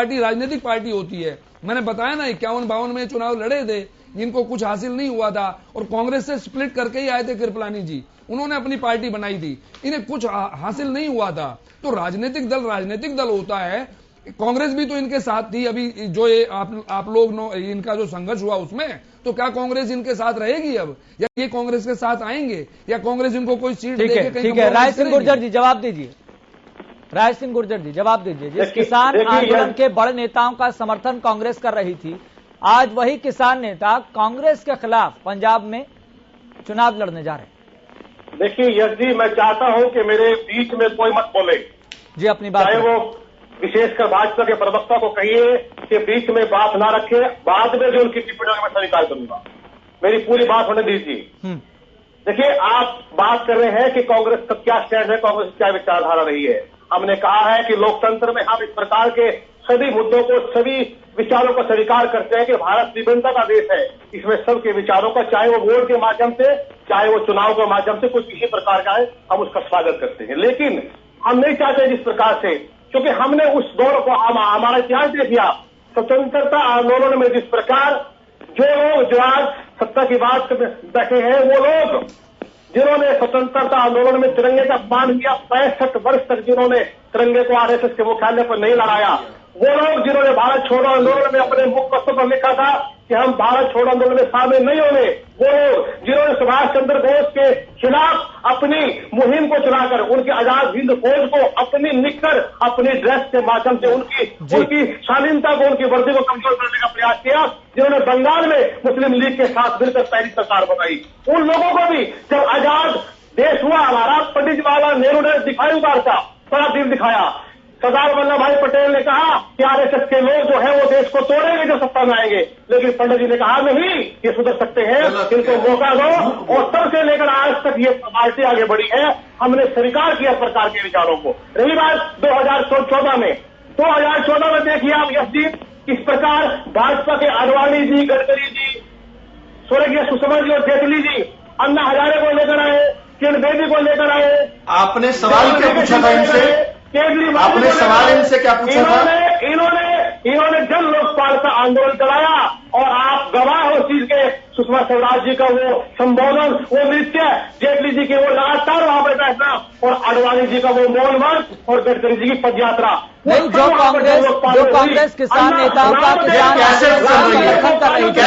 पार्टी होती है। मैंने बताया ना 51-52 में चुनाव लड़े थे, इनको कुछ हासिल नहीं हुआ था और कांग्रेस से स्प्लिट करके ही आए थे कृपलानी जी, उन्होंने अपनी पार्टी बनाई थी, इन्हें कुछ हासिल नहीं हुआ था। तो राजनीतिक दल होता है, कांग्रेस भी तो इनके साथ थी। अभी जो ये आप लोग इनका जो संघर्ष हुआ उसमें, तो क्या कांग्रेस इनके साथ रहेगी अब, या ये कांग्रेस के साथ आएंगे, या कांग्रेस इनको कोई सीट देके कहीं? ठीक है, राय सिंह गुर्जर जी जवाब दीजिए। राय सिंह गुर्जर जी जवाब दीजिए। जिस किसान आंदोलन के बड़े नेताओं का समर्थन कांग्रेस कर रही थी, आज वही किसान नेता कांग्रेस के खिलाफ पंजाब में चुनाव लड़ने जा रहे हैं। देखिए यश जी, मैं चाहता हूं कि मेरे बीच में कोई मत बोले जी, अपनी बात, चाहे वो विशेषकर भाजपा के प्रवक्ता को कहिए कि बीच में बात ना रखे, बाद में जो उनकी टिप्पणियों का मैं स्वीकार करूंगा, मेरी पूरी बात होने दीजिए। देखिए, आप बात कर रहे हैं कि कांग्रेस का क्या स्टैंड है, कांग्रेस की क्या विचारधारा रही है। हमने कहा है कि लोकतंत्र में हम इस प्रकार के सभी मुद्दों को, सभी विचारों को स्वीकार करते हैं कि भारत विभिन्नता का देश है, इसमें सबके विचारों का, चाहे वो वोट के माध्यम से, चाहे वो चुनाव के माध्यम से, कुछ किसी प्रकार का है, हम उसका स्वागत करते हैं। लेकिन हम नहीं चाहते जिस प्रकार से, क्योंकि हमने उस दौर को, हमारा इतिहास देखिए आप, स्वतंत्रता आंदोलन में जिस प्रकार जो लोग जो आज सत्ता की बात कर बैठे हैं वो लोग जिन्होंने स्वतंत्रता आंदोलन में तिरंगे का अपमान किया, 65 वर्ष तक जिन्होंने तिरंगे को आरएसएस के मुख्यालय पर नहीं लड़ाया, वो लोग जिन्होंने भारत छोड़ो आंदोलन में अपने मुखपत्र पर लिखा था कि हम भारत छोड़ो आंदोलन में शामिल नहीं होंगे, वो लोग जिन्होंने सुभाष चंद्र बोस के खिलाफ अपनी मुहिम को चलाकर उनकी आजाद हिंद फौज को अपनी निक्कर अपनी ड्रेस के माध्यम से उनकी शालीनता को, उनकी वर्दी को कमजोर करने का प्रयास किया, जिन्होंने बंगाल में मुस्लिम लीग के साथ मिलकर पहली सरकार बनाई, उन लोगों को भी जब आजाद देश हुआ हमारा, पंडित जवाहरलाल नेहरू ने दिखाई उतार का बड़ा दिल दिखाया। सरदार वल्लभ भाई पटेल ने कहा कि आरएसएस के लोग जो है वो देश को तोड़ेंगे जो सत्ता में आएंगे, लेकिन पंडित जी ने कहा नहीं, ये सुधर सकते हैं, इनको मौका दो। और तब से लेकर आज तक ये पार्टी आगे बढ़ी है, हमने स्वीकार किया सरकार के विचारों को। रही बात 2014 में, 2014 में देखिए आप यश जी, किस प्रकार भाजपा के आडवाणी जी, गडकरी जी, स्वर्गीय सुषमा जी और जेटली जी अन्ना हजारे को लेकर आए, किरण बेदी को लेकर आए। आपने सवाल क्या पूछा था इनसे? आपने सवाल इनसे क्या पूछा था? इन्होंने जन लोकपाल का आंदोलन चलाया और आप गवाह हो चीज के, सुषमा स्वराज जी का वो संबोधन, वो नृत्य, जेटली जी के वो लगातार वहां पर बैठना और आडवाणी जी का वो मौन व्रत और गडकरी जी की पदयात्रा। नहीं, जो कांग्रेस किसान नेताओं का किसान समर्थन कर रही थी,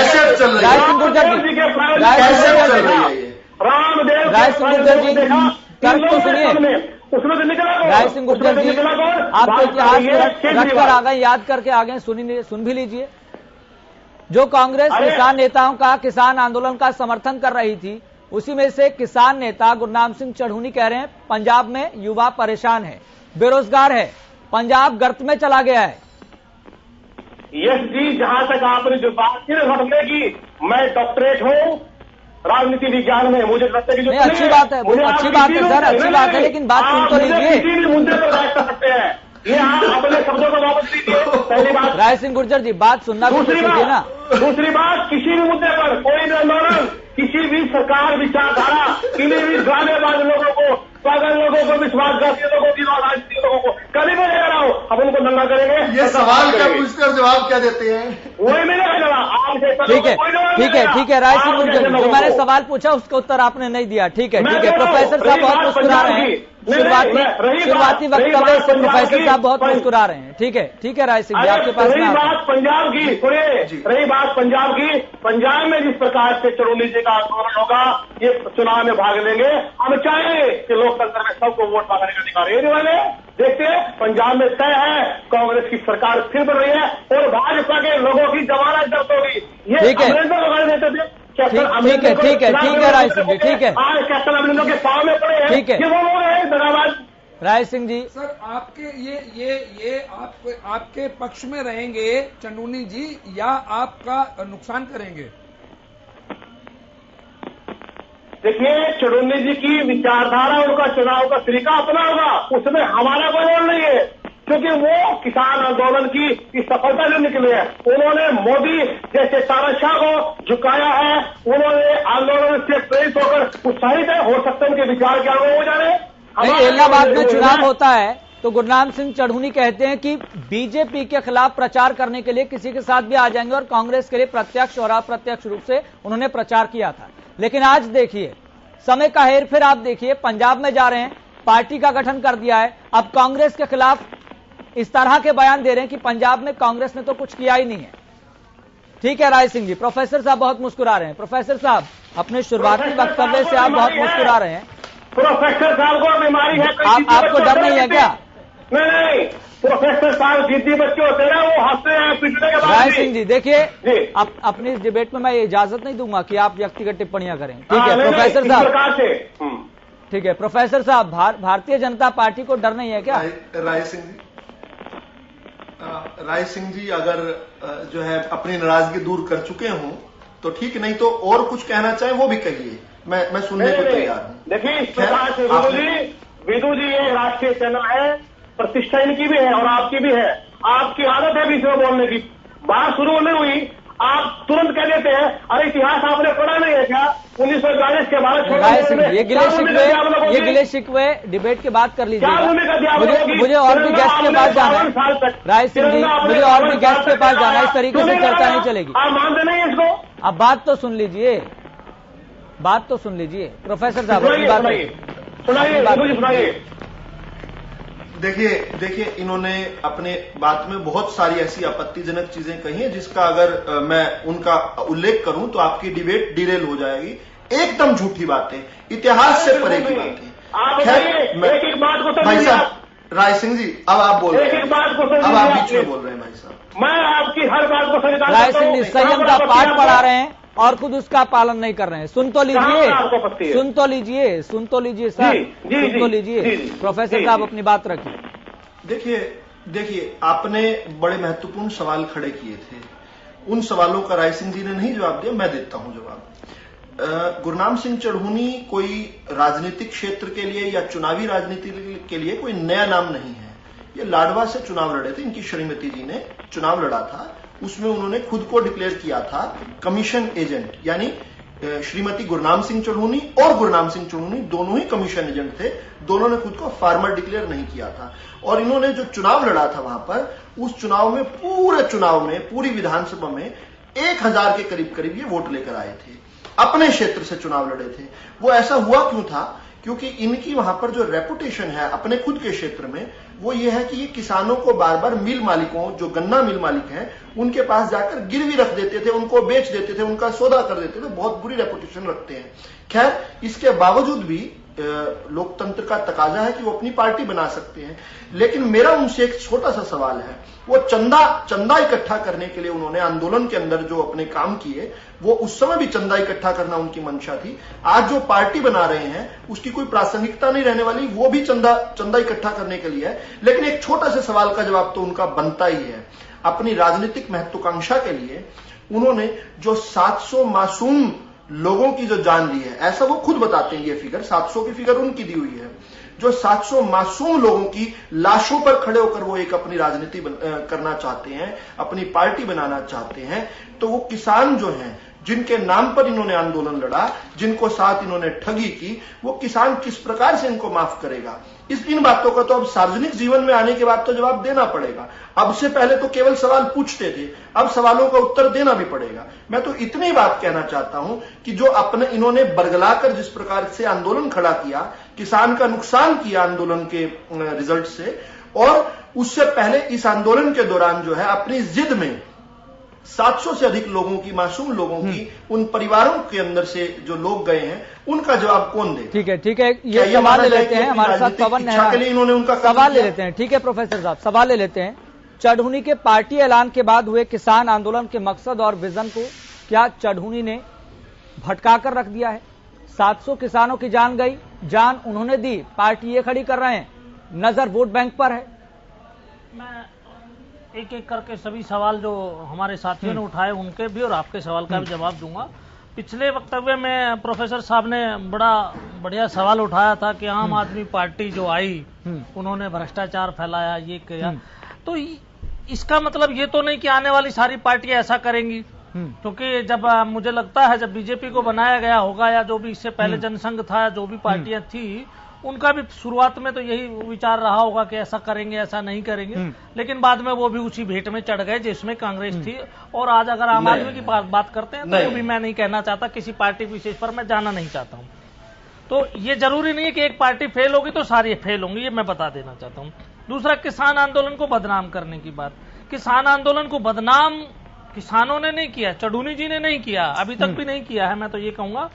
राय सिंह गुर्जर जी, राय सिंह गुर्जर जी तर्क तो सुनिए। उसमें से निकला राय सिंह गुर्जर जी, आपको इतिहास रखकर आ गए, याद करके आ गए, सुन भी लीजिए। जो कांग्रेस किसान नेताओं का किसान आंदोलन का समर्थन कर रही थी, उसी में से किसान नेता गुरनाम सिंह चढ़ूनी कह रहे हैं पंजाब में युवा परेशान है, बेरोजगार है, पंजाब गर्त में चला गया है। यश जी, जहां तक आपने जो बात की घटने की, मैं डॉक्टरेट हूं राजनीति विज्ञान में, मुझे लगता है कि नहीं, अच्छी बात है, अच्छी बात है सर, अच्छी बात है, लेकिन बात सुन तो लीजिए। किसी भी मुद्दे पर बात कर सकते हैं, ये आप अपने शब्दों को वापस लीजिए। पहली बात, राय सिंह गुर्जर जी बात सुनना भी सीखिए ना। दूसरी बात, किसी भी मुद्दे पर कोई भी आंदोलन, किसी भी सरकार विचारधारा, किसी भी ड्रामेबाज लोगों को, पागल लोगों को, विश्वासघाती लोगों की, राजनीतिक लोगों को कभी भी लेकर आओ, हम उनको दंगा करेंगे। ये सवाल क्या पूछकर जवाब क्या देते हैं? वही मिलेगा जवाब। ठीक है राय सिंह गुर्जर, जो मैंने सवाल पूछा उसका उत्तर आपने नहीं दिया। ठीक है प्रोफेसर साहब बहुत मुस्कुरा रहे हैं, शुरुआती वक्तव्य से प्रोफेसर साहब बहुत मुस्कुरा रहे हैं। ठीक है राय सिंह जी, आपके पास रही बात पंजाब की, रही बात पंजाब की, पंजाब में जिस प्रकार से चढ़ूनी जी का आंदोलन होगा, ये चुनाव में भाग लेंगे। हम चाहेंगे कि लोकतंत्र में सबको वोट मांगने का अधिकार है वाले। देखते हैं पंजाब में तय है, कांग्रेस की सरकार फिर बन रही है और भाजपा के लोगों की जमानत जब्त होगी। ये अमरिंदर लगाने देते थे, ठीक है राय सिंह जी, ठीक है। आज कैप्टन अमरिंदर के सामने पड़े हैं, ठीक है, ये वो लोग हैं दगाबाज। राय सिंह जी, सर आपके ये आपके पक्ष में रहेंगे चंदूनी जी या आपका नुकसान करेंगे? देखिए, चढ़ूनी जी की विचारधारा, उनका चुनाव का तरीका अपना होगा, उसमें हमारा कोई रोल नहीं है, क्योंकि वो किसान आंदोलन की सफलता जो निकली है, उन्होंने मोदी जैसे तानाशाह को झुकाया है, उन्होंने आंदोलन से प्रेरित होकर उत्साहित है, हो सकता है उनके विचार क्या हो जाने। इलाहाबाद में चुनाव होता है तो गुरनाम सिंह चढ़ूनी कहते हैं कि बीजेपी के खिलाफ प्रचार करने के लिए किसी के साथ भी आ जाएंगे और कांग्रेस के लिए प्रत्यक्ष और अप्रत्यक्ष रूप से उन्होंने प्रचार किया था। लेकिन आज देखिए, समय का हेरफेर आप देखिए, पंजाब में जा रहे हैं, पार्टी का गठन कर दिया है, अब कांग्रेस के खिलाफ इस तरह के बयान दे रहे हैं कि पंजाब में कांग्रेस ने तो कुछ किया ही नहीं है। ठीक है राय सिंह जी, प्रोफेसर साहब बहुत मुस्कुरा रहे हैं। प्रोफेसर साहब, अपने शुरुआती वक्तव्य से आप बहुत मुस्कुरा रहे हैं। प्रोफेसर साहब को बीमारी है, आपको डर नहीं है क्या? नहीं, प्रोफेसर साहब जिद्दी बच्चे होते हैं, वो हंसते हैं पीटने के बाद। राय सिंह जी देखिए, अपनी इस डिबेट में मैं इजाजत नहीं दूंगा कि आप व्यक्तिगत टिप्पणियां करें। ठीक है प्रोफेसर साहब, ठीक है प्रोफेसर साहब, भारतीय जनता पार्टी को डर नहीं है क्या? राय सिंह जी अगर जो है अपनी नाराजगी दूर कर चुके हों तो ठीक, नहीं तो और कुछ कहना चाहें वो भी कहिए, मैं सुनने को तैयार हूं। देखिए, इस प्रकार से विदु जी ये राष्ट्रीय चैनल है, प्रतिष्ठा इनकी भी है और आपकी भी है, आपकी आदत है बीच में बोलने की। बात शुरू नहीं हुई, आप तुरंत कह देते हैं अरे इतिहास आपने पढ़ा नहीं है क्या, 1942 के बाद ये गिले शिकवे डिबेट के बाद कर लीजिए। मुझे और भी गेस्ट के पास जाना है राय सिंह जी, मुझे और भी गेस्ट के पास जाना है, इस तरीके से चर्चा नहीं चलेगी। आप मानते नहीं इसको? अब बात तो सुन लीजिए, बात तो सुन लीजिए प्रोफेसर साहब, अपनी बात सुनाइए। देखिए इन्होंने अपने बात में बहुत सारी ऐसी आपत्तिजनक चीजें कही हैं जिसका अगर मैं उनका उल्लेख करूं तो आपकी डिबेट डिरेल हो जाएगी। एकदम झूठी बातें, इतिहास से परे की बातें। भाई साहब राय सिंह जी, अब आप बोल रहे हैं, अब आप बीच में बोल रहे हैं भाई साहब। मैं आपकी हर बात को समझता हूं। राय सिंह संयम का पाठ पढ़ा रहे हैं और खुद उसका पालन नहीं कर रहे हैं। सुन तो लीजिए, सुन तो लीजिए, सुन तो लीजिए सर, सुन तो लीजिए। प्रोफेसर साहब अपनी बात रखिए। देखिए आपने बड़े महत्वपूर्ण सवाल खड़े किए थे, उन सवालों का राय सिंह जी ने नहीं जवाब दिया, मैं देता हूं जवाब। गुरनाम सिंह चढ़ूनी कोई राजनीतिक क्षेत्र के लिए या चुनावी राजनीति के लिए कोई नया नाम नहीं है। ये लाडवा से चुनाव लड़े थे, इनकी श्रीमती जी ने चुनाव लड़ा था, उसमें उन्होंने खुद को डिक्लेयर किया था कमीशन एजेंट, यानी श्रीमती गुरनाम सिंह चढ़ूनी और गुरनाम सिंह चढ़ूनी दोनों ही कमीशन एजेंट थे, दोनों ने खुद को फार्मर डिक्लेयर नहीं किया था। और इन्होंने जो चुनाव लड़ा था वहां पर, उस चुनाव में पूरे चुनाव में पूरी विधानसभा में 1000 के करीब ये वोट लेकर आए थे, अपने क्षेत्र से चुनाव लड़े थे। वो ऐसा हुआ क्यों था? क्योंकि इनकी वहां पर जो रेपुटेशन है अपने खुद के क्षेत्र में, वो ये है कि ये किसानों को बार बार मिल मालिकों, जो गन्ना मिल मालिक हैं, उनके पास जाकर गिरवी रख देते थे, उनको बेच देते थे, उनका सौदा कर देते थे, बहुत बुरी रेपुटेशन रखते हैं। खैर, इसके बावजूद भी लोकतंत्र का तकाजा है कि वो अपनी पार्टी बना सकते हैं। लेकिन मेरा उनसे एक छोटा सा सवाल है, वो चंदा इकट्ठा करने के लिए उन्होंने आंदोलन के अंदर जो अपने काम किए, वो उस समय भी चंदा इकट्ठा करना उनकी मंशा थी। आज जो पार्टी बना रहे हैं उसकी कोई प्रासंगिकता नहीं रहने वाली, वो भी चंदा इकट्ठा करने के लिए है। लेकिन एक छोटा सा सवाल का जवाब तो उनका बनता ही है। अपनी राजनीतिक महत्वाकांक्षा के लिए उन्होंने जो 700 मासूम लोगों की जो जान ली है, ऐसा वो खुद बताते हैं, ये फिगर 700 की फिगर उनकी दी हुई है, जो 700 मासूम लोगों की लाशों पर खड़े होकर वो एक अपनी राजनीति करना चाहते हैं, अपनी पार्टी बनाना चाहते हैं। तो वो किसान जो हैं, जिनके नाम पर इन्होंने आंदोलन लड़ा, जिनको साथ इन्होंने ठगी की, वो किसान किस प्रकार से इनको माफ करेगा? इन बातों का तो अब सार्वजनिक जीवन में आने के बाद तो जवाब देना पड़ेगा। अब से पहले तो केवल सवाल पूछते थे, अब सवालों का उत्तर देना भी पड़ेगा। मैं तो इतनी बात कहना चाहता हूं कि जो अपने इन्होंने बरगलाकर जिस प्रकार से आंदोलन खड़ा किया, किसान का नुकसान किया आंदोलन के रिजल्ट से, और उससे पहले इस आंदोलन के दौरान जो है अपनी जिद में 700 से अधिक लोगों की, मासूम लोगों की, उन परिवारों के अंदर से जो लोग गए हैं, उनका जवाब कौन दे? ठीक है, ये सवाल ले लेते हैं। हमारे साथ पवन नेहरा के लिए इन्होंने उनका सवाल ले लेते हैं। ठीक है प्रोफेसर साहब, सवाल ले लेते हैं। चढ़ूनी के पार्टी ऐलान के बाद हुए किसान आंदोलन के मकसद और विजन को क्या चढ़ूनी ने भटका कर रख दिया है? 700 किसानों की जान गई, जान उन्होंने दी, पार्टी ये खड़ी कर रहे हैं, नजर वोट बैंक पर है। मैं एक एक करके सभी सवाल जो हमारे साथियों ने उठाए उनके भी और आपके सवाल का भी जवाब दूंगा। पिछले वक्तव्य में प्रोफेसर साहब ने बड़ा बढ़िया सवाल उठाया था कि आम आदमी पार्टी जो आई उन्होंने भ्रष्टाचार फैलाया, ये किया। तो इसका मतलब ये तो नहीं कि आने वाली सारी पार्टियां ऐसा करेंगी, क्योंकि जब मुझे लगता है जब बीजेपी को बनाया गया होगा, या जो भी इससे पहले जनसंघ था, जो भी पार्टियां थी, उनका भी शुरुआत में तो यही विचार रहा होगा कि ऐसा करेंगे, ऐसा नहीं करेंगे। लेकिन बाद में वो भी उसी भेंट में चढ़ गए जिसमें कांग्रेस थी। और आज अगर आम आदमी की बात करते हैं तो वो भी मैं नहीं कहना चाहता, किसी पार्टी विशेष पर मैं जाना नहीं चाहता हूं। तो ये जरूरी नहीं है कि एक पार्टी फेल होगी तो सारी फेल होंगी, ये मैं बता देना चाहता हूं। दूसरा, किसान आंदोलन को बदनाम करने की बात। किसान आंदोलन को बदनाम किसानों ने नहीं किया, चढ़ूनी जी ने नहीं किया, अभी तक भी नहीं किया है। मैं तो ये कहूंगा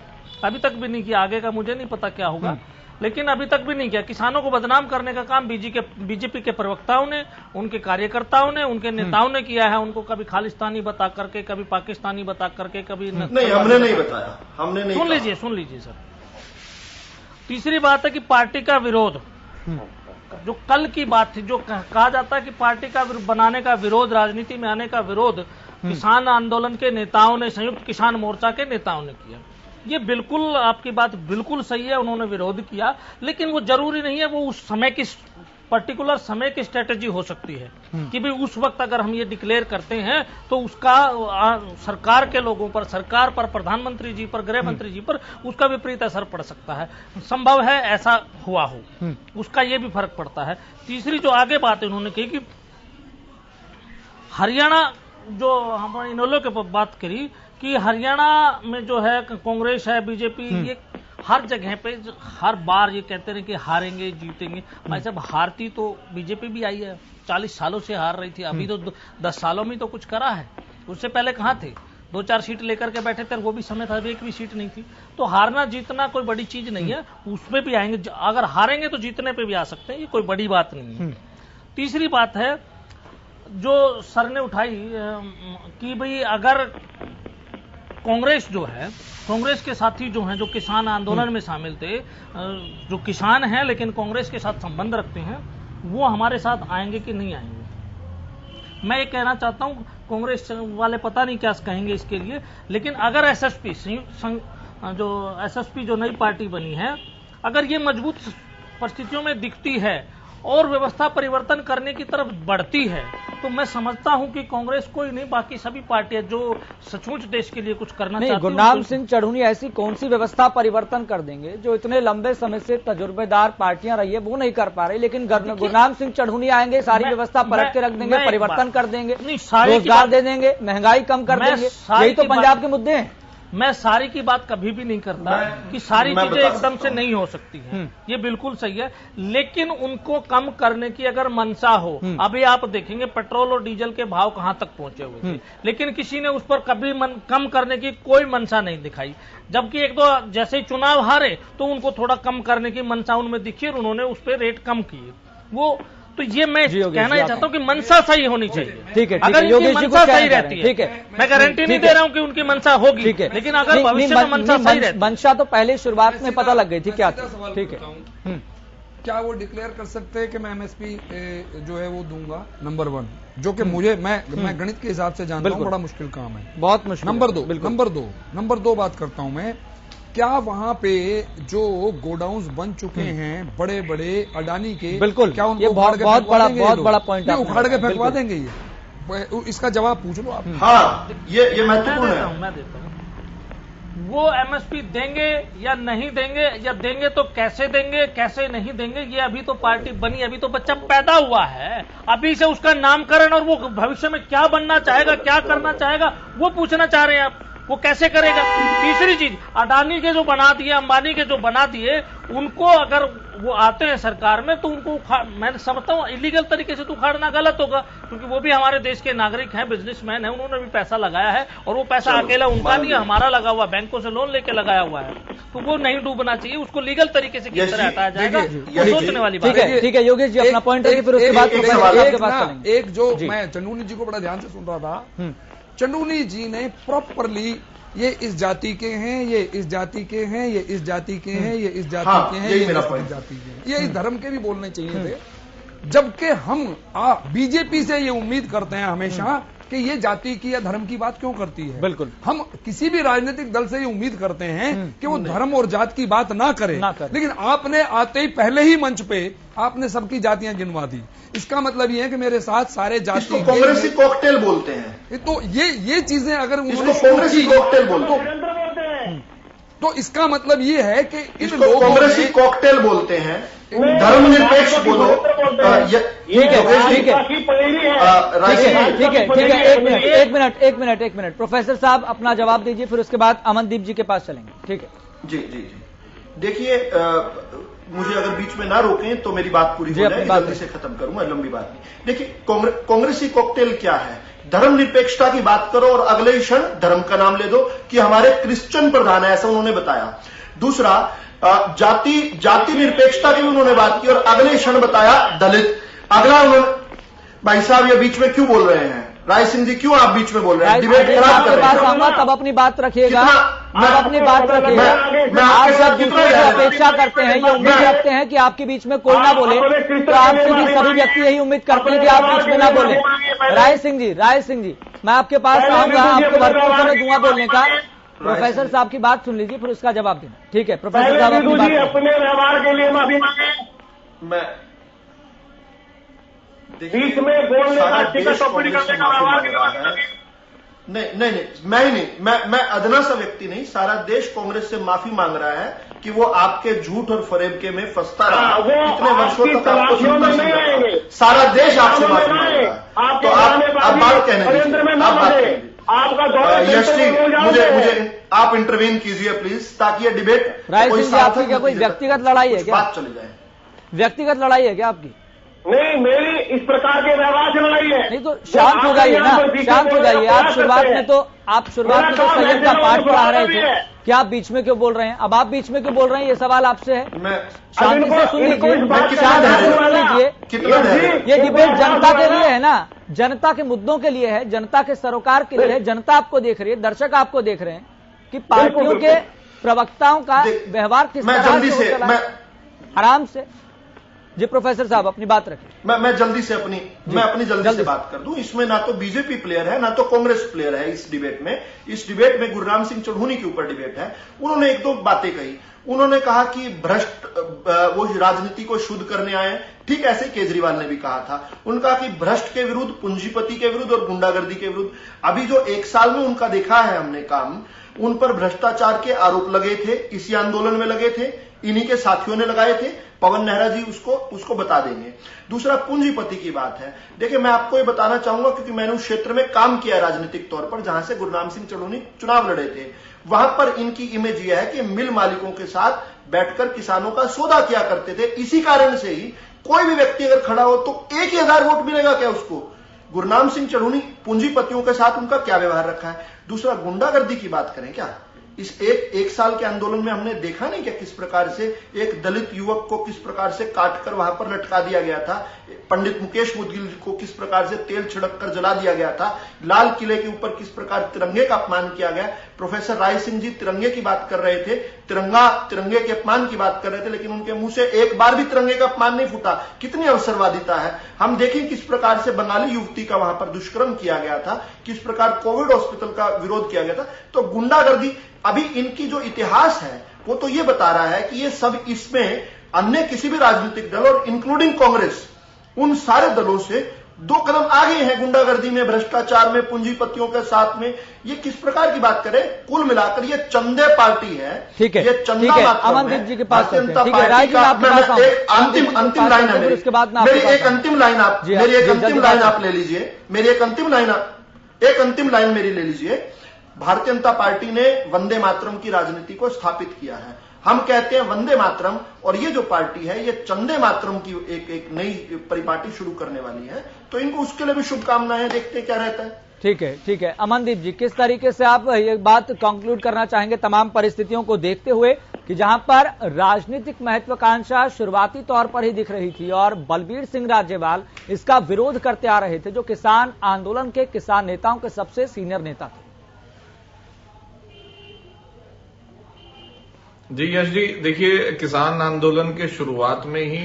अभी तक भी नहीं किया, आगे का मुझे नहीं पता क्या होगा, लेकिन अभी तक भी नहीं किया। किसानों को बदनाम करने का काम बीजेपी के प्रवक्ताओं ने, उनके कार्यकर्ताओं ने, उनके नेताओं ने किया है। उनको कभी खालिस्तानी बता करके, कभी पाकिस्तानी बता करके, कभी नहीं, हमने नहीं बताया, हमने नहीं। सुन लीजिए सर। तीसरी बात है कि पार्टी का विरोध, जो कल की बात थी, जो कहा जाता है कि पार्टी का बनाने का विरोध, राजनीति में आने का विरोध किसान आंदोलन के नेताओं ने, संयुक्त किसान मोर्चा के नेताओं ने किया। ये बिल्कुल आपकी बात बिल्कुल सही है, उन्होंने विरोध किया, लेकिन वो जरूरी नहीं है वो उस समय की पर्टिकुलर समय की स्ट्रेटेजी हो सकती है कि भाई उस वक्त अगर हम ये डिक्लेयर करते हैं तो उसका सरकार के लोगों पर, सरकार पर, प्रधानमंत्री जी पर, गृह मंत्री जी पर उसका विपरीत असर पड़ सकता है। संभव है ऐसा हुआ हो, उसका ये भी फर्क पड़ता है। तीसरी जो आगे बात इन्होंने कही कि हरियाणा, जो हम इन्होंने के बात करी कि हरियाणा में जो है कांग्रेस है, बीजेपी, ये हर जगह पे हर बार ये कहते रहे कि हारेंगे जीतेंगे। भाई साहब, हारती तो बीजेपी भी आई है, 40 सालों से हार रही थी, अभी तो 10 सालों में तो कुछ करा है। उससे पहले कहाँ थे? 2-4 सीट लेकर के बैठे थे, वो भी समय था एक भी सीट नहीं थी। तो हारना जीतना कोई बड़ी चीज नहीं है, उसमें भी आएंगे। अगर हारेंगे तो जीतने पे भी आ सकते हैं, ये कोई बड़ी बात नहीं है। तीसरी बात है जो सर ने उठाई कि भाई अगर कांग्रेस जो है, कांग्रेस के साथी जो हैं, जो किसान आंदोलन में शामिल थे, जो किसान हैं लेकिन कांग्रेस के साथ संबंध रखते हैं, वो हमारे साथ आएंगे कि नहीं आएंगे। मैं ये कहना चाहता हूं, कांग्रेस वाले पता नहीं क्या कहेंगे इसके लिए, लेकिन अगर एसएसपी जो नई पार्टी बनी है, अगर ये मजबूत परिस्थितियों में दिखती है और व्यवस्था परिवर्तन करने की तरफ बढ़ती है, तो मैं समझता हूं कि कांग्रेस कोई नहीं, बाकी सभी पार्टियां जो सचमुच देश के लिए कुछ करना चाहती हैं। गुरनाम सिंह चढ़ूनी ऐसी कौन सी व्यवस्था परिवर्तन कर देंगे जो इतने लंबे समय से तजुर्बेदार पार्टियां रही है वो नहीं कर पा रही, लेकिन गुरनाम सिंह चढ़ूनी आएंगे, सारी व्यवस्था पलट के रख देंगे, परिवर्तन कर देंगे, रोजगार दे देंगे, महंगाई कम कर देंगे। यही तो पंजाब के मुद्दे हैं। मैं सारी की बात कभी भी नहीं करता कि सारी चीजें एकदम से नहीं हो सकती हैं, ये बिल्कुल सही है, लेकिन उनको कम करने की अगर मंशा हो। अभी आप देखेंगे पेट्रोल और डीजल के भाव कहां तक पहुंचे हुए थे, लेकिन किसी ने उस पर कभी कम करने की कोई मंशा नहीं दिखाई। जबकि एक दो जैसे ही चुनाव हारे तो उनको थोड़ा कम करने की मंशा उनमें दिखी और उन्होंने उस पर रेट कम किए। वो तो ये मैं कहना चाहता हूँ कि मनसा सही होनी चाहिए। ठीक है, अगर इनकी मनसा सही रहती है, ठीक है, मैं गारंटी नहीं दे रहा हूँ कि उनकी मनसा होगी, ठीक है, लेकिन अगर भविष्य में मनसा सही रहती, मंशा तो पहले शुरुआत में पता लग गई थी क्या थी। ठीक है, क्या वो डिक्लेयर कर सकते हैं कि मैं एमएसपी जो है वो दूंगा? नंबर 1, जो कि मुझे मैं गणित के हिसाब से जानता हूँ बड़ा मुश्किल काम है, बहुत मुश्किल। नंबर दो बात करता हूँ मैं, क्या वहां पे जो गोडाउन्स बन चुके हैं बड़े बड़े अडानी के, बिल्कुल, क्या उनको बहुत बड़ा पॉइंट है, उखाड़ के फेंकवा देंगे? ये इसका जवाब पूछ लो आप। हाँ, ये महत्वपूर्ण है। मैं देता हूं। वो एमएसपी देंगे या नहीं देंगे, या देंगे तो कैसे देंगे, कैसे नहीं देंगे, ये अभी तो पार्टी बनी, अभी तो बच्चा पैदा हुआ है, अभी से उसका नामकरण और वो भविष्य में क्या बनना चाहेगा, क्या करना चाहेगा, वो पूछना चाह रहे हैं आप। वो कैसे करेगा? तीसरी चीज, अडानी के जो बना दिए, अंबानी के जो बना दिए, उनको अगर वो आते हैं सरकार में तो उनको मैं समझता हूँ इलीगल तरीके से तो उखाड़ना गलत होगा, क्योंकि वो भी हमारे देश के नागरिक हैं, बिजनेसमैन हैं, उन्होंने भी पैसा लगाया है और वो पैसा अकेला उनका नहीं है, हमारा लगा हुआ, बैंकों से लोन लेके लगाया हुआ है, तो वो नहीं डूबना चाहिए, उसको लीगल तरीके से किस तरह हटाया जाएगा, सोचने वाली बात है। ठीक है योगेश जी, अपना पॉइंट रखिए, फिर उसके बाद एक जो मैं चंदूनी जी को बड़ा ध्यान से सुन रहा था, चंदूनी जी ने प्रॉपरली ये इस जाति के हैं, ये इस जाति के हैं, ये इस जाति के हैं, ये इस जाति के हैं, ये इस जाति के हैं, ये इस धर्म के भी बोलने चाहिए थे। जबकि हम बीजेपी से ये उम्मीद करते हैं हमेशा कि ये जाति की या धर्म की बात क्यों करती है। बिल्कुल, हम किसी भी राजनीतिक दल से ये उम्मीद करते हैं कि वो धर्म और जात की बात ना करे, लेकिन आपने आते ही पहले ही मंच पे आपने सबकी जातियां गिनवा दी। इसका मतलब ये है कि मेरे साथ सारे जाति कांग्रेसी कॉकटेल बोलते हैं। तो ये चीजें अगर उन्होंने कांग्रेसी कॉकटेल बोलते हैं, तो इसका मतलब ये है कि इन लोगों कांग्रेसी कॉकटेल बोलते हैं। धर्मनिरपेक्ष बोलो। एक मिनट प्रोफेसर साहब अपना जवाब दीजिए, फिर उसके बाद अमनदीप जी के पास चलेंगे। ठीक है जी। देखिए, मुझे अगर बीच में ना रोकें तो मेरी बात पूरी हो जाए, जल्दी से खत्म करूंगा, लंबी बात नहीं। देखिए, कांग्रेसी कॉकटेल क्या है? धर्मनिरपेक्षता की बात करो और अगले ही क्षण धर्म का नाम ले दो कि हमारे क्रिश्चियन प्रधान है, ऐसा उन्होंने बताया। दूसरा, जाति निरपेक्षता की भी उन्होंने बात की और अगले क्षण बताया दलित। अगला उन्होंने, भाई साहब ये बीच में क्यों बोल रहे हैं? राय सिंह जी क्यों आप बीच में बोल रहे हैं? डिबेट खराब कर रहे हैं। तब अपनी बात रखिएगा, अपनी बात रखिएगा। आप सब दूसरे से अपेक्षा करते हैं, ये उम्मीद रखते हैं कि आपके बीच में कोई ना बोले, तो आपसे भी सभी व्यक्ति यही उम्मीद करते हैं कि आप बीच में ना बोले। राय सिंह जी मैं आपके पास आऊंगा, आपको भरपूर समय दूंगा बोलने का। प्रोफेसर साहब की बात सुन लीजिए, फिर उसका जवाब देना। ठीक है प्रोफेसर साहब, अपने व्यवहार के लिए माफी मांगे। मैं बीच में बोलने का टिप्पणी करने का व्यवहार नहीं, मैं ही नहीं, मैं अदना सा व्यक्ति नहीं, सारा देश कांग्रेस से माफी मांग रहा है कि वो आपके झूठ और फरेब में फंसता रहा। इतने वर्षों तक आपको सुनता, सारा देश आपसे माफी मांग रहा है। तो आप बात कहने दीजिए, आप बात कहेंगे। आपका दौरा यश जी, मुझे आप इंटरवीन कीजिए प्लीज, ताकि ये डिबेट राय सिंह जी, आपकी क्या कोई व्यक्तिगत लड़ाई है क्या? बात चली जाए। व्यक्तिगत लड़ाई है क्या आपकी? नहीं, मेरी इस प्रकार के व्यवहार से लड़ाई है। नहीं तो शांत हो जाइए ना, शांत हो जाइए। आप शुरुआत में तो संयम का पाठ पढ़ा रहे थे, क्या आप बीच में क्यों बोल रहे हैं? अब आप बीच में क्यों बोल रहे हैं, ये सवाल आपसे है। शांति से सुन लीजिए, शांति से सुन लीजिए। ये डिबेट जनता के लिए है ना, जनता के मुद्दों के लिए है, जनता के सरोकार के लिए है। जनता आपको देख रही है, दर्शक आपको देख रहे हैं कि पार्टियों के प्रवक्ताओं का व्यवहार किस तरह से हो चला है। आराम से जी प्रोफेसर साहब अपनी बात रखें। मैं जल्दी से जल्दी से बात कर दूं। इसमें ना तो बीजेपी प्लेयर है, ना तो कांग्रेस प्लेयर है। इस डिबेट में गुरनाम सिंह चढ़ूनी के ऊपर डिबेट है। उन्होंने एक दो बातें कही। उन्होंने कहा कि भ्रष्ट वो राजनीति को शुद्ध करने आए, ठीक ऐसे केजरीवाल ने भी कहा था। उनका कि भ्रष्ट के विरुद्ध, पूंजीपति के विरुद्ध और गुंडागर्दी के विरुद्ध। अभी जो 1 साल में उनका देखा है हमने काम, उन पर भ्रष्टाचार के आरोप लगे थे, इसी आंदोलन में लगे थे, इन्हीं के साथियों ने लगाए थे। पवन नेहरा जी उसको बता देंगे। दूसरा पूंजीपति की बात है। देखिए, मैं आपको ये बताना चाहूंगा क्योंकि मैंने उस क्षेत्र में काम किया राजनीतिक तौर पर, जहां से गुरनाम सिंह चढ़ूनी चुनाव लड़े थे। वहां पर इनकी इमेज यह है कि मिल मालिकों के साथ बैठकर किसानों का सौदा किया करते थे। इसी कारण से ही कोई भी व्यक्ति अगर खड़ा हो तो 1,000 वोट मिलेगा क्या उसको? गुरनाम सिंह चढ़ूनी पूंजीपतियों के साथ उनका क्या व्यवहार रखा है? दूसरा, गुंडागर्दी की बात करें क्या? इस एक साल के आंदोलन में हमने देखा नहीं क्या किस प्रकार से एक दलित युवक को किस प्रकार से काटकर वहां पर लटका दिया गया था, पंडित मुकेश मुदगिल को किस प्रकार से तेल छिड़ककर जला दिया गया था, लाल किले के ऊपर किस प्रकार तिरंगे का अपमान किया गया। प्रोफेसर राय सिंह जी तिरंगे की बात कर रहे थे, तिरंगे के अपमान की बात कर रहे थे, लेकिन उनके मुंह से एक बार भी तिरंगे का अपमान नहीं फूटा। कितनी अवसरवादिता है। हम देखें किस प्रकार से बंगाली युवती का वहां पर दुष्कर्म किया गया था, किस प्रकार कोविड हॉस्पिटल का विरोध किया गया था। तो गुंडागर्दी, अभी इनकी जो इतिहास है वो तो ये बता रहा है कि ये सब, इसमें अन्य किसी भी राजनीतिक दल और इंक्लूडिंग कांग्रेस, उन सारे दलों से 2 कदम आगे हैं गुंडागर्दी में, भ्रष्टाचार में, पूंजीपतियों के साथ में। ये किस प्रकार की बात करें? कुल मिलाकर ये चंदे पार्टी है। ठीक है, ये चंदा अमनदीप जी के पास भारतीय जनता पार्टी का अंतिम लाइन है मेरी, एक अंतिम लाइन आप ले लीजिए, मेरी एक अंतिम लाइन मेरी ले लीजिए। भारतीय जनता पार्टी ने वंदे मातरम की राजनीति को स्थापित किया है। हम कहते हैं वंदे मातरम, और ये जो पार्टी है ये चंदे मातरम की एक नई परिपाटी शुरू करने वाली है। तो इनको उसके लिए भी शुभकामनाएं, देखते हैं क्या रहता है। ठीक है अमनदीप जी, किस तरीके से आप ये बात कंक्लूड करना चाहेंगे तमाम परिस्थितियों को देखते हुए कि जहां पर राजनीतिक महत्वाकांक्षा शुरुआती तौर पर ही दिख रही थी और बलबीर सिंह राजेवाल इसका विरोध करते आ रहे थे, जो किसान आंदोलन के किसान नेताओं के सबसे सीनियर नेता थे? जी यश जी, देखिए, किसान आंदोलन के शुरुआत में ही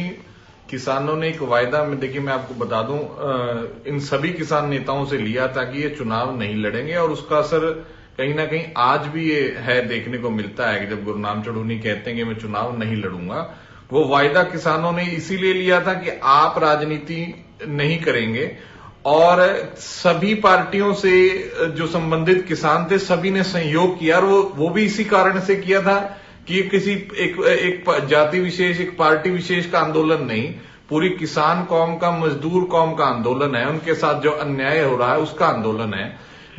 किसानों ने एक वायदा में, देखिए मैं आपको बता दूं, इन सभी किसान नेताओं से लिया था कि ये चुनाव नहीं लड़ेंगे, और उसका असर कहीं ना कहीं आज भी ये है, देखने को मिलता है कि जब गुरनाम चढ़ूनी कहते हैं कि मैं चुनाव नहीं लड़ूंगा, वो वायदा किसानों ने इसीलिए लिया था कि आप राजनीति नहीं करेंगे, और सभी पार्टियों से जो संबंधित किसान थे सभी ने सहयोग किया, और वो भी इसी कारण से किया था कि किसी एक जाति विशेष, एक पार्टी विशेष का आंदोलन नहीं, पूरी किसान कौम का, मजदूर कौम का आंदोलन है। उनके साथ जो अन्याय हो रहा है उसका आंदोलन है।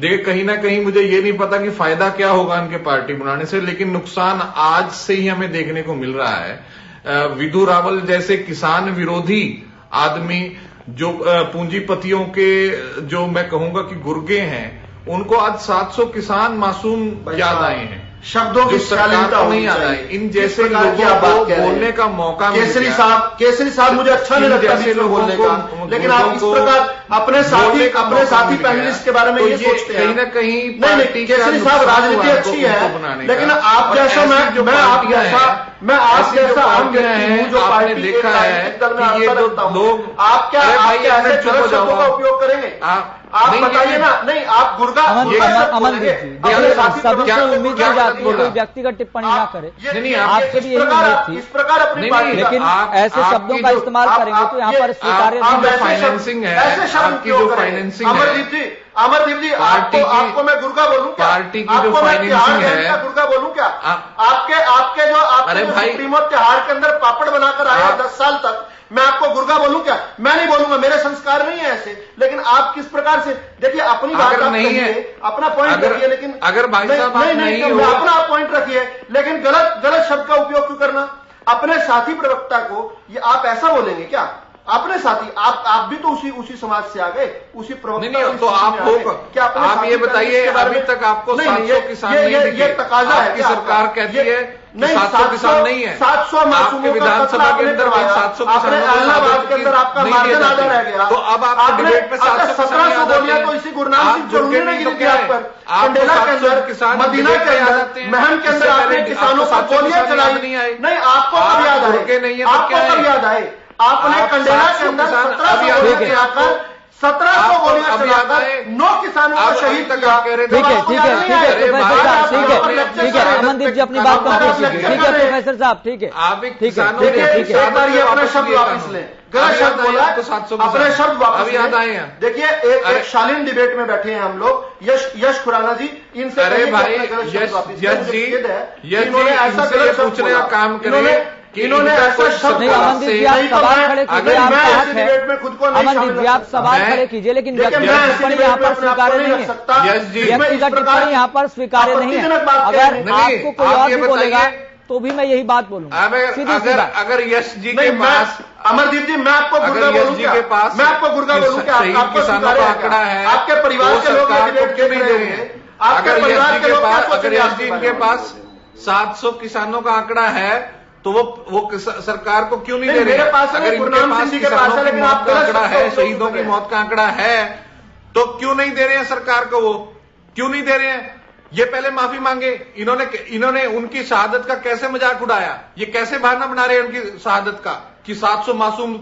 देखिए, कहीं ना कहीं मुझे ये नहीं पता कि फायदा क्या होगा इनके पार्टी बनाने से, लेकिन नुकसान आज से ही हमें देखने को मिल रहा है। विधु रावल जैसे किसान विरोधी आदमी, जो पूंजीपतियों के, जो मैं कहूंगा कि गुर्गे हैं, उनको आज 700 किसान मासूम याद आए हैं। शब्दों की शालीनता नहीं आ रहा है। इन जैसे लोगों को बोलने का मौका केसरी साहब मुझे अच्छा नहीं लगता जैसे लोग बोलने का, लेकिन आप इस प्रकार अपने साथी पैनलिस्ट के बारे में ये सोचते हैं। कहीं ना कहीं नहीं, केसरी साहब राजनीति अच्छी है, लेकिन आप जैसा मैं आप जैसा आम व्यक्ति हूं जो आपने देखा है कि ये लोग, आप क्या ऐसे गलत शब्दों का उपयोग करेंगे? आप बताइए ना। नहीं, आप गुर्गा अमनदीप जी, सभी से उम्मीद की जाती है कोई व्यक्तिगत टिप्पणी ना करे, आपसे भी यही उम्मीद थी, इस प्रकार अपनी पार्टी, लेकिन ऐसे शब्दों का इस्तेमाल करेंगे तो यहाँ पर स्वीकार्य नहीं। फाइनेंसिंग है, ऐसे शब्द क्यों करें? अमरदीप जी, आपको मैं गुर्गा बोलूं क्या? पार्टी की जो फाइनेंसिंग है, गुर्गा बोलूं क्या? आपके जो सुप्रीमो त्योहार के अंदर पापड़ बनाकर आए 10 साल तक, मैं आपको गुर्गा बोलूं क्या? मैं नहीं बोलूंगा, मेरे संस्कार नहीं है ऐसे। लेकिन आप किस प्रकार से, देखिए अपनी बात आप कहिए, अपना पॉइंट रखिए, लेकिन अगर भाई साहब नहीं अपना पॉइंट रखिए, लेकिन गलत शब्द का उपयोग क्यों करना? अपने साथी प्रवक्ता को ये आप ऐसा बोलेंगे क्या? अपने साथी, आप भी तो उसी समाज से आ गए, उसी प्रवक्ता। नहीं, तो आप हो क्या? आप ये बताइए, अभी तक आपको 700 किसान नहीं दिखे? ये तकाजा है आपकी सरकार कहती है नहीं, 700 किसान नहीं है। 700 मासूमों का विधानसभा के अंदर 700 आपने इलाहाबाद के अंदर आपका मार्जिन आधा रह गया। तो अब आप डिबेट में 1700 गोलियां तो इसी गुरनाम सिंह चढ़ूनी ने गिरी थी आप पर। कंडेला के अंदर, मदीना के अंदर, महम के अंदर आपने किसानों पर गोलियां चलाई। नहीं, आपको कब याद आए? आपको कब याद आए? आपने कंडेला के अंदर 1700 गोलियां चलाकर 1700 गोलियां चलाकर 9 किसानों को शहीद किया। ठीक है, अमनदीप जी अपनी बात कंप्लीट कीजिए। ठीक है प्रोफेसर साहब, ठीक है, ठीक है, एक बार ये अपने शब्द वापस लें, गलत शब्द बोला, अपने शब्द वापस याद आए हैं। देखिए एक शालीन डिबेट में बैठे हैं हम लोग, यश खुराना जी, इनसे अरे भाई यश जी, इन्होंने ऐसा गलत पूछने का काम करें, इन्होंने ऐसा शब्द नहीं। अमनदीप जी आप सवाल खड़े कीजिए, अमनदीप जी आप सवाल खड़े कीजिए, लेकिन टिप्पणी यहाँ पर स्वीकार्य नहीं है। व्यक्तिगत टिप्पणी यहाँ पर स्वीकार्य नहीं है। अगर आपको कोई और भी बोलेगा तो भी मैं यही बात बोलूंगा। अगर यश जी के पास, अमरदीप जी, मैं आपको गुर्गा बोलूं क्या? मैं आपको गुर्गा बोलूं क्या? आपको किसानों का आंकड़ा है, आपके परिवार के लोग क्यों नहीं दे रहे हैं? अगर यश जी इनके पास 700 किसानों का आंकड़ा है तो वो सरकार को क्यों नहीं दे रहे? मेरे पास अगर इनके पास किसानों की मौत का आंकड़ा है, शहीदों की मौत का आंकड़ा है, तो क्यों नहीं दे रहे हैं सरकार को? वो क्यों नहीं दे रहे हैं? ये पहले माफी मांगे। इन्होंने उनकी शहादत का कैसे मजाक उड़ाया? ये कैसे बहाना बना रहे हैं उनकी शहादत का कि 700 मासूम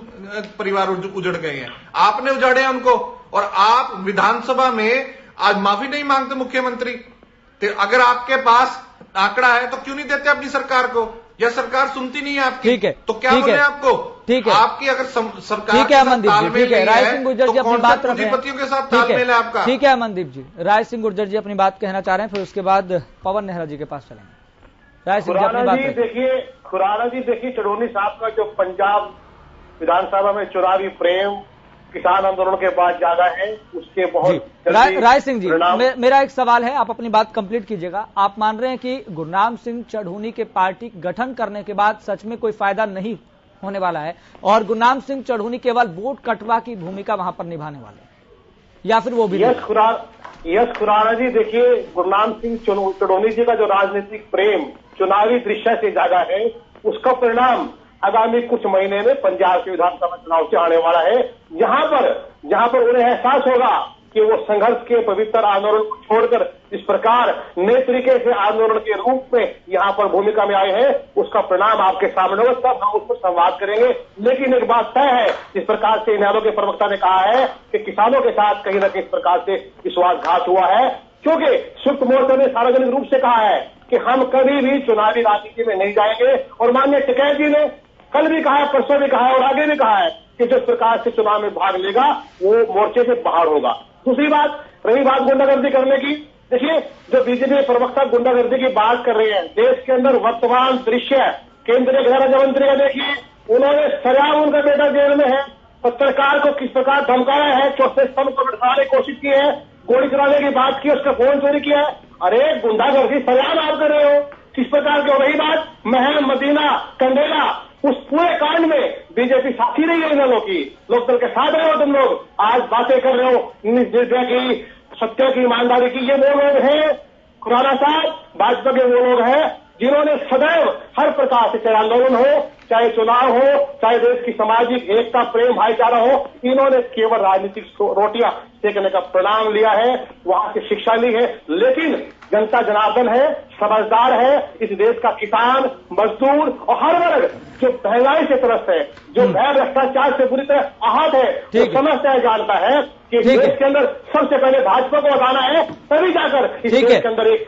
परिवार उजड़ गए हैं? आपने उजाड़े हैं उनको, और आप विधानसभा में आज माफी नहीं मांगते मुख्यमंत्री। तो अगर आपके पास आंकड़ा है तो क्यों नहीं देते अपनी सरकार को? या सरकार सुनती नहीं है आपकी? ठीक है, तो क्या बोले आपको? ठीक है, आपकी अगर सरकार ठीक है अमनदीप जी, ठीक है, राय सिंह गुर्जर जी अपनी बात रख रहे हैं। के साथ तालमेल है आपका? ठीक है अमनदीप जी, राय सिंह गुर्जर जी अपनी बात कहना चाह रहे हैं, फिर उसके बाद पवन नेहरा जी के पास चलेंगे। राय सिंह जी अपनी बात देखिए, खुराना जी देखिए, चढ़ोनी साहब का जो पंजाब विधानसभा में चुनावी प्रेम किसान आंदोलन के बाद ज्यादा है, उसके बहुत राय सिंह जी, मेरा एक सवाल है, आप अपनी बात कंप्लीट कीजिएगा। आप मान रहे हैं कि गुरनाम सिंह चढ़ूनी के पार्टी गठन करने के बाद सच में कोई फायदा नहीं होने वाला है और गुरनाम सिंह चढ़ूनी केवल वोट कटवा की भूमिका वहां पर निभाने वाले हैं, या फिर वो भी? यश खुराना जी, देखिए, गुरनाम सिंह चढ़ूनी जी का जो राजनीतिक प्रेम चुनावी दृश्य से ज्यादा है, उसका परिणाम आगामी कुछ महीने में पंजाब के विधानसभा चुनाव से आने वाला है, जहां पर उन्हें एहसास होगा कि वो संघर्ष के पवित्र आंदोलन को छोड़कर इस प्रकार नए तरीके से आंदोलन के रूप में यहाँ पर भूमिका में आए हैं, उसका परिणाम आपके सामने होगा, तब हम उस पर संवाद करेंगे। लेकिन एक बात तय है, इस प्रकार से इनेलो के प्रवक्ता ने कहा है कि किसानों के साथ कहीं न कहीं इस प्रकार से विश्वासघात हुआ है, क्योंकि संयुक्त मोर्चा ने सार्वजनिक रूप से कहा है कि हम कभी भी चुनावी राजनीति में नहीं जाएंगे, और माननीय टिकैत जी ने कल भी कहा है, परसों भी कहा है और आगे भी कहा है कि जिस प्रकार से चुनाव में भाग लेगा वो मोर्चे से बाहर होगा। दूसरी बात, रही बात गुंडागर्दी करने की, देखिए, जो बीजेपी प्रवक्ता गुंडागर्दी की बात कर रहे हैं, देश के अंदर वर्तमान दृश्य केंद्रीय गृह राज्य मंत्री का देखिए, उन्होंने सरेआम उनका बेटा जेल में है, पत्रकार को किस प्रकार धमकाया है, चौथे स्तंभ को बिठाने की कोशिश की है, गोली चलाने की बात की, उसका फोन चोरी किया है। अरे गुंडागर्दी सरेआम आप कर रहे हो, किस प्रकार की हो रही बात? महम, मदीना, कंडेला, उस पूरे कांड में बीजेपी साथी रही है इन लोगों की, लोकदल के साथ रहे हो तुम लोग, आज बातें कर रहे हो निर्दय की, सत्य की, ईमानदारी की। ये वो लोग हैं खुराना साहब, भाजपा के वो लोग हैं जिन्होंने सदैव हर प्रकार से, चाहे आंदोलन हो, चाहे चुनाव हो, चाहे देश की सामाजिक एकता, प्रेम, भाईचारा हो, इन्होंने केवल राजनीतिक रोटियां सेकने का परिणाम लिया है, वहां से शिक्षा ली है। लेकिन जनता जनार्दन है, समझदार है, इस देश का किसान, मजदूर और हर वर्ग जो महंगाई से त्रस्त है, जो भय भ्रष्टाचार से पूरी तरह आहत है, वो समझता है, जानता है कि देश के अंदर सबसे पहले भाजपा को हटाना है, तभी जाकर इस देश के अंदर एक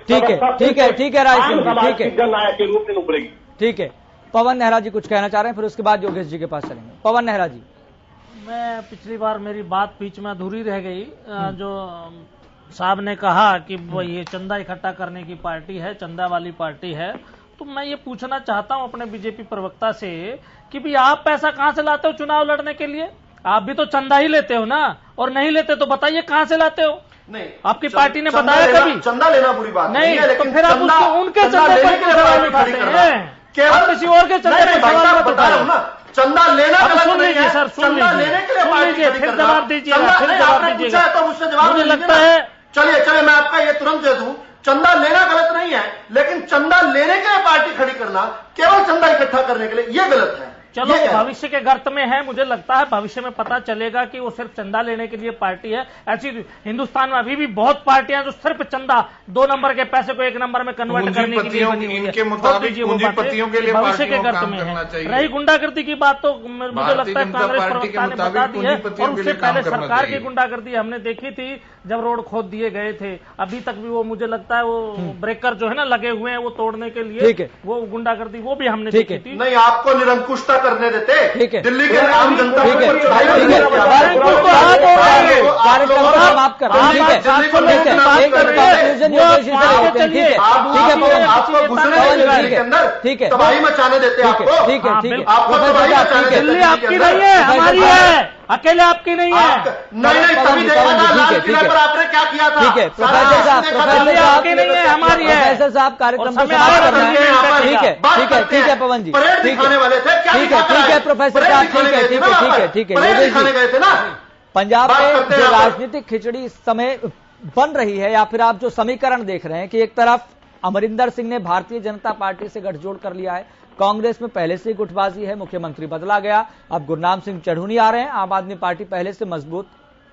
जननायक के रूप में उभरेगी। ठीक है, पवन नेहरा जी कुछ कहना चाह रहे हैं, फिर उसके बाद योगेश जी के पास चलेंगे। पवन नेहरा जी, मैं पिछली बार मेरी बात बीच में अधूरी रह गई, जो साहब ने कहा कि वो ये चंदा इकट्ठा करने की पार्टी है, चंदा वाली पार्टी है, तो मैं ये पूछना चाहता हूं अपने बीजेपी प्रवक्ता से कि भी आप पैसा कहां से लाते हो चुनाव लड़ने के लिए? आप भी तो चंदा ही लेते हो ना, और नहीं लेते तो बताइए कहां से लाते हो? नहीं, आपकी पार्टी ने बताया कभी? चंदा लेना बुरी बात नहीं है, तो फिर आप उसको उनके चंदे पर सवाल उठाते हैं, आप किसी और के चंदे पर सवाल मत उठाइए। चंदा लेना सुन लीजिए सर, सुन लीजिए, फिर जवाब दीजिएगा, फिर जवाब दीजिएगा। तो मुझसे जवाब मुझे लगता है, चलिए मैं आपका ये तुरंत दे दूं, चंदा लेना गलत नहीं है, लेकिन चंदा लेने के लिए पार्टी खड़ी करना, केवल चंदा इकट्ठा करने के लिए, ये गलत है। चलो भविष्य के गर्त में है, मुझे लगता है भविष्य में पता चलेगा कि वो सिर्फ चंदा लेने के लिए पार्टी है। ऐसी हिंदुस्तान में अभी भी बहुत पार्टियां जो सिर्फ चंदा 2 नंबर के पैसे को 1 नंबर में कन्वर्ट करने के लिए बनी हुई है। इनके मुताबिक पूंजीपतियों के लिए भविष्य के गर्त में है। रही गुंडागर्दी की बात तो मुझे लगता है कांग्रेस प्रवक्ता ने बता दी है, और उससे पहले सरकार की गुंडागर्दी हमने देखी थी जब रोड खोद दिए गए थे। अभी तक भी वो मुझे लगता है वो ब्रेकर जो है ना लगे हुए हैं वो तोड़ने के लिए, वो गुंडागर्दी वो भी हमने देखी थी। नहीं, आपको निरंकुशता करने देते, ठीक है, दिल्ली के आम जनता को तबाही मचाने देते, आपको तबाही मचाने देते। दिल्ली आपकी नहीं है, हमारी है, अकेले आपकी नहीं है। नहीं, तभी देखा था लाल किले पर आपने क्या किया था। ठीक है प्रोफेसर साहब, आपकी नहीं है, हमारी है। प्रोफेसर साहब कार्यक्रम को समाप्त करना है। ठीक है पवन जी, दिखाने वाले थे, ठीक है प्रोफेसर साहब, ठीक है गए थे ना। पंजाब में जो राजनीतिक खिचड़ी इस समय बन रही है, या फिर आप जो समीकरण देख रहे हैं कि एक तरफ अमरिंदर सिंह ने भारतीय जनता पार्टी से गठजोड़ कर लिया है, कांग्रेस में पहले से ही गुटबाजी है, मुख्यमंत्री बदला गया, अब गुरनाम सिंह चढ़ूनी आ रहे हैं, आम आदमी पार्टी पहले से मजबूत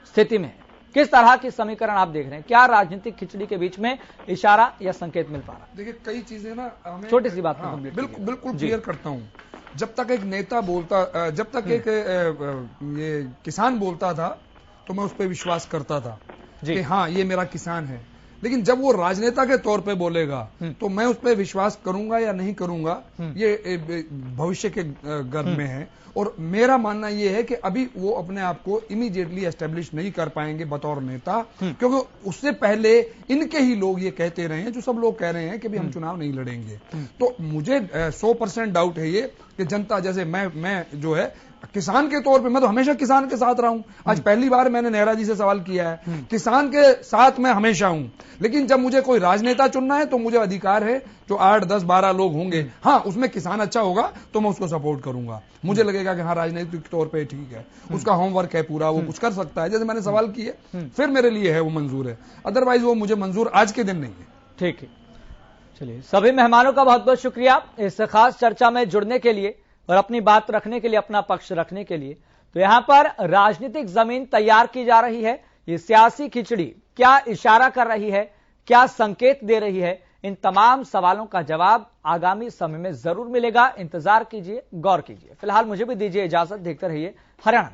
स्थिति में है। किस तरह की समीकरण आप देख रहे हैं? क्या राजनीतिक खिचड़ी के बीच में इशारा या संकेत मिल पा रहा है? देखिए कई चीजें ना हमें छोटी सी बात बिल्कुल क्लियर करता हूं। जब तक एक नेता बोलता, जब तक एक ये किसान बोलता था तो मैं उस पर विश्वास करता था कि हाँ ये मेरा किसान है, लेकिन जब वो राजनेता के तौर पे बोलेगा तो मैं उस पर विश्वास करूंगा या नहीं करूंगा, ये भविष्य के गर्भ में है। और मेरा मानना ये है कि अभी वो अपने आप को इमीडिएटली एस्टेब्लिश नहीं कर पाएंगे बतौर नेता, क्योंकि उससे पहले इनके ही लोग ये कहते रहे हैं, जो सब लोग कह रहे हैं कि भी हम चुनाव नहीं लड़ेंगे। तो मुझे 100% डाउट है ये कि जनता, जैसे मैं जो है किसान के तौर पे, मैं तो हमेशा किसान के साथ रहा हूं। आज पहली बार मैंने नेहरा जी से सवाल किया है, किसान के साथ मैं हमेशा हूं, लेकिन जब मुझे कोई राजनेता चुनना है तो मुझे अधिकार है, जो 8, 10, 12 लोग होंगे, हाँ उसमें किसान अच्छा होगा तो मैं उसको सपोर्ट करूंगा। मुझे लगेगा कि हाँ राजनीतिक तौर पे ठीक है, उसका होमवर्क है पूरा, वो कुछ कर सकता है, जैसे मैंने सवाल किए, फिर मेरे लिए है वो मंजूर है, अदरवाइज वो मुझे मंजूर आज के दिन नहीं है। ठीक है, चलिए सभी मेहमानों का बहुत बहुत शुक्रिया इस खास चर्चा में जुड़ने के लिए और अपनी बात रखने के लिए, अपना पक्ष रखने के लिए। तो यहां पर राजनीतिक जमीन तैयार की जा रही है, ये सियासी खिचड़ी क्या इशारा कर रही है, क्या संकेत दे रही है, इन तमाम सवालों का जवाब आगामी समय में जरूर मिलेगा। इंतजार कीजिए, गौर कीजिए। फिलहाल मुझे भी दीजिए इजाजत, देखते रहिए हरियाणा।